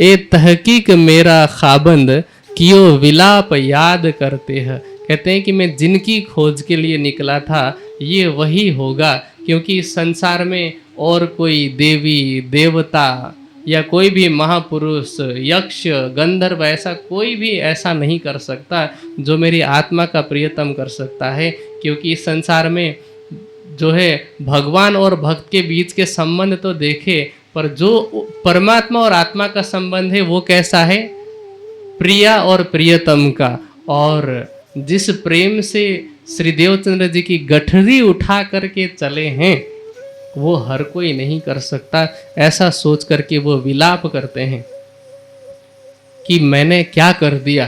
ए तहकीक मेरा खाबंद, कियो विलाप याद करते हैं। कहते हैं कि मैं जिनकी खोज के लिए निकला था ये वही होगा, क्योंकि संसार में और कोई देवी देवता या कोई भी महापुरुष, यक्ष, गंधर्व, ऐसा कोई भी ऐसा नहीं कर सकता जो मेरी आत्मा का प्रियतम कर सकता है। क्योंकि इस संसार में जो है भगवान और भक्त के बीच के संबंध तो देखे, पर जो परमात्मा और आत्मा का संबंध है वो कैसा है, प्रिया और प्रियतम का। और जिस प्रेम से श्री देवचंद्र जी की गठरी उठा करके चले हैं वो हर कोई नहीं कर सकता। ऐसा सोच करके वो विलाप करते हैं कि मैंने क्या कर दिया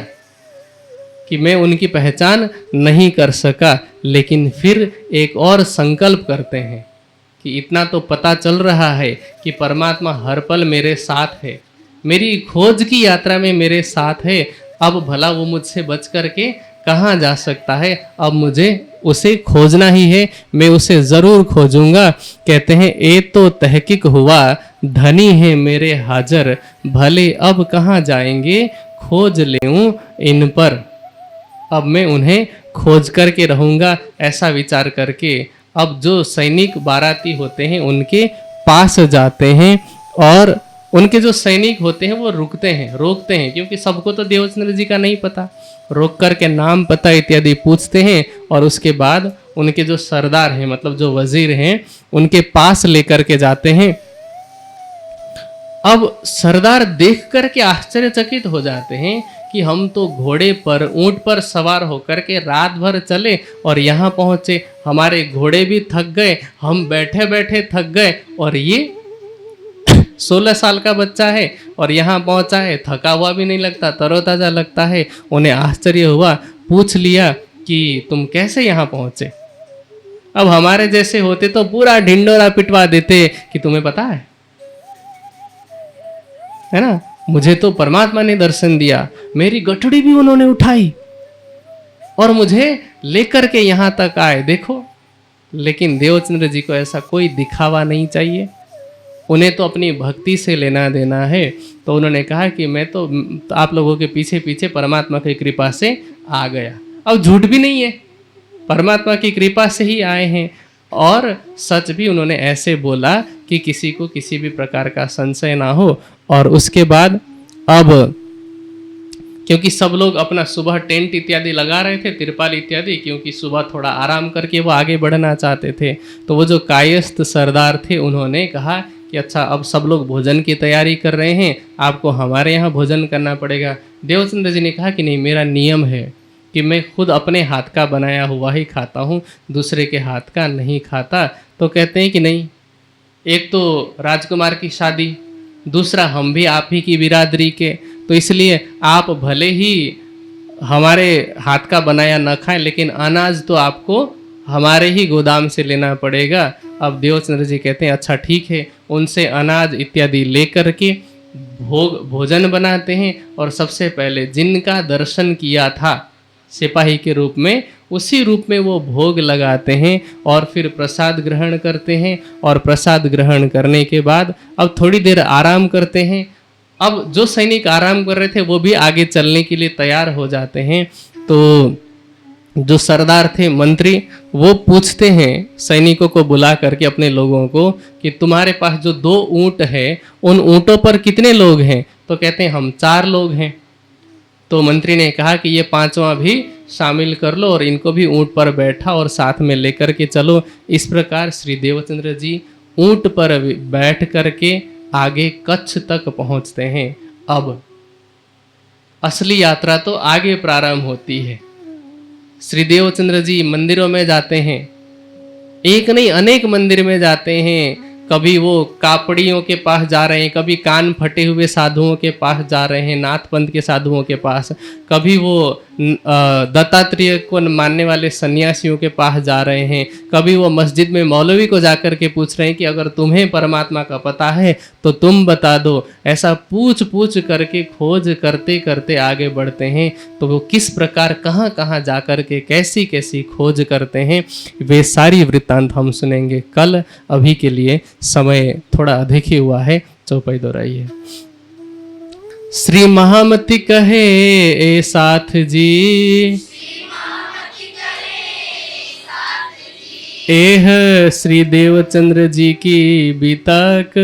कि मैं उनकी पहचान नहीं कर सका, लेकिन फिर एक और संकल्प करते हैं कि इतना तो पता चल रहा है कि परमात्मा हर पल मेरे साथ है, मेरी खोज की यात्रा में मेरे साथ है। अब भला वो मुझसे बच करके कहाँ जा सकता है, अब मुझे उसे खोजना ही है, मैं उसे ज़रूर खोजूंगा। कहते हैं ए तो तहकीक हुआ, धनी है मेरे हाजर, भले अब कहाँ जाएंगे, खोज लेऊं इन पर। अब मैं उन्हें खोज करके रहूंगा, ऐसा विचार करके अब जो सैनिक बाराती होते हैं उनके पास जाते हैं, और उनके जो सैनिक होते हैं वो रुकते हैं, रोकते हैं, क्योंकि सबको तो देवचंद्र जी का नहीं पता। रोक करके नाम पता इत्यादि पूछते हैं, और उसके बाद उनके जो सरदार हैं, मतलब जो वजीर हैं, उनके पास लेकर के जाते हैं। अब सरदार देख करके आश्चर्यचकित हो जाते हैं कि हम तो घोड़े पर, ऊंट पर सवार होकर के रात भर चले और यहाँ पहुँचे, हमारे घोड़े भी थक गए, हम बैठे बैठे थक गए, और ये 16 साल का बच्चा है और यहाँ पहुँचा है, थका हुआ भी नहीं लगता, तरोताज़ा लगता है। उन्हें आश्चर्य हुआ, पूछ लिया कि तुम कैसे यहाँ पहुँचे। अब हमारे जैसे होते तो पूरा ढिंडोरा पिटवा देते कि तुम्हें पता है ना, मुझे तो परमात्मा ने दर्शन दिया, मेरी गठड़ी भी उन्होंने उठाई और मुझे लेकर के यहाँ तक आए, देखो। लेकिन देवचंद्र जी को ऐसा कोई दिखावा नहीं चाहिए, उन्हें तो अपनी भक्ति से लेना देना है। तो उन्होंने कहा कि मैं तो आप लोगों के पीछे पीछे परमात्मा की कृपा से आ गया। अब झूठ भी नहीं है, परमात्मा की कृपा से ही आए हैं, और सच भी उन्होंने ऐसे बोला कि किसी को किसी भी प्रकार का संशय ना हो। और उसके बाद अब क्योंकि सब लोग अपना सुबह टेंट इत्यादि लगा रहे थे, तिरपाल इत्यादि, क्योंकि सुबह थोड़ा आराम करके वो आगे बढ़ना चाहते थे। तो वो जो कायस्थ सरदार थे उन्होंने कहा कि अच्छा, अब सब लोग भोजन की तैयारी कर रहे हैं, आपको हमारे यहाँ भोजन करना पड़ेगा। देवचंद्र जी ने कहा कि नहीं, मेरा नियम है कि मैं खुद अपने हाथ का बनाया हुआ ही खाता हूँ, दूसरे के हाथ का नहीं खाता। तो कहते हैं कि नहीं, एक तो राजकुमार की शादी, दूसरा हम भी आप ही की बिरादरी के, तो इसलिए आप भले ही हमारे हाथ का बनाया न खाएं, लेकिन अनाज तो आपको हमारे ही गोदाम से लेना पड़ेगा। अब देवचंद्र जी कहते हैं अच्छा ठीक है, उनसे अनाज इत्यादि लेकर के भोजन बनाते हैं, और सबसे पहले जिनका दर्शन किया था सिपाही के रूप में, उसी रूप में वो भोग लगाते हैं और फिर प्रसाद ग्रहण करते हैं। और प्रसाद ग्रहण करने के बाद अब थोड़ी देर आराम करते हैं। अब जो सैनिक आराम कर रहे थे वो भी आगे चलने के लिए तैयार हो जाते हैं। तो जो सरदार थे, मंत्री, वो पूछते हैं सैनिकों को बुला करके अपने लोगों को कि तुम्हारे पास जो 2 ऊंट है, उन ऊंटों पर कितने लोग हैं। तो कहते हैं हम 4 लोग हैं। तो मंत्री ने कहा कि ये 5वां भी शामिल कर लो और इनको भी ऊंट पर बैठा और साथ में लेकर के चलो। इस प्रकार श्री देवचंद्र जी ऊंट पर बैठ करके आगे कच्छ तक पहुंचते हैं। अब असली यात्रा तो आगे प्रारंभ होती है। श्री देवचंद्र जी मंदिरों में जाते हैं, एक नहीं अनेक मंदिर में जाते हैं। कभी वो कापड़ियों के पास जा रहे हैं, कभी कान फटे हुए साधुओं के पास जा रहे हैं, नाथपंथ के साधुओं के पास, कभी वो दत्तात्रेय को मानने वाले सन्यासियों के पास जा रहे हैं, कभी वो मस्जिद में मौलवी को जाकर के पूछ रहे हैं कि अगर तुम्हें परमात्मा का पता है तो तुम बता दो। ऐसा पूछ पूछ करके खोज करते करते आगे बढ़ते हैं। तो वो किस प्रकार कहाँ कहाँ जा कर के कैसी कैसी खोज करते हैं, वे सारी वृत्तांत हम सुनेंगे कल। अभी के लिए समय थोड़ा अधिक ही हुआ है, चौपाई दोहराइए। श्री महामति कहे ए साथ जी, एह श्री देवचंद्र जी की बीतक,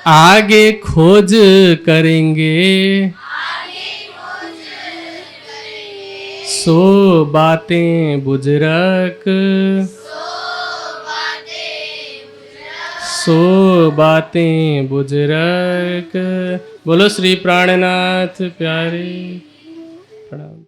आगे खोज करेंगे, सो बातें बुजुर्ग, सो बातें बुजुर्ग। बोलो श्री प्राणनाथ प्यारे। प्रणाम।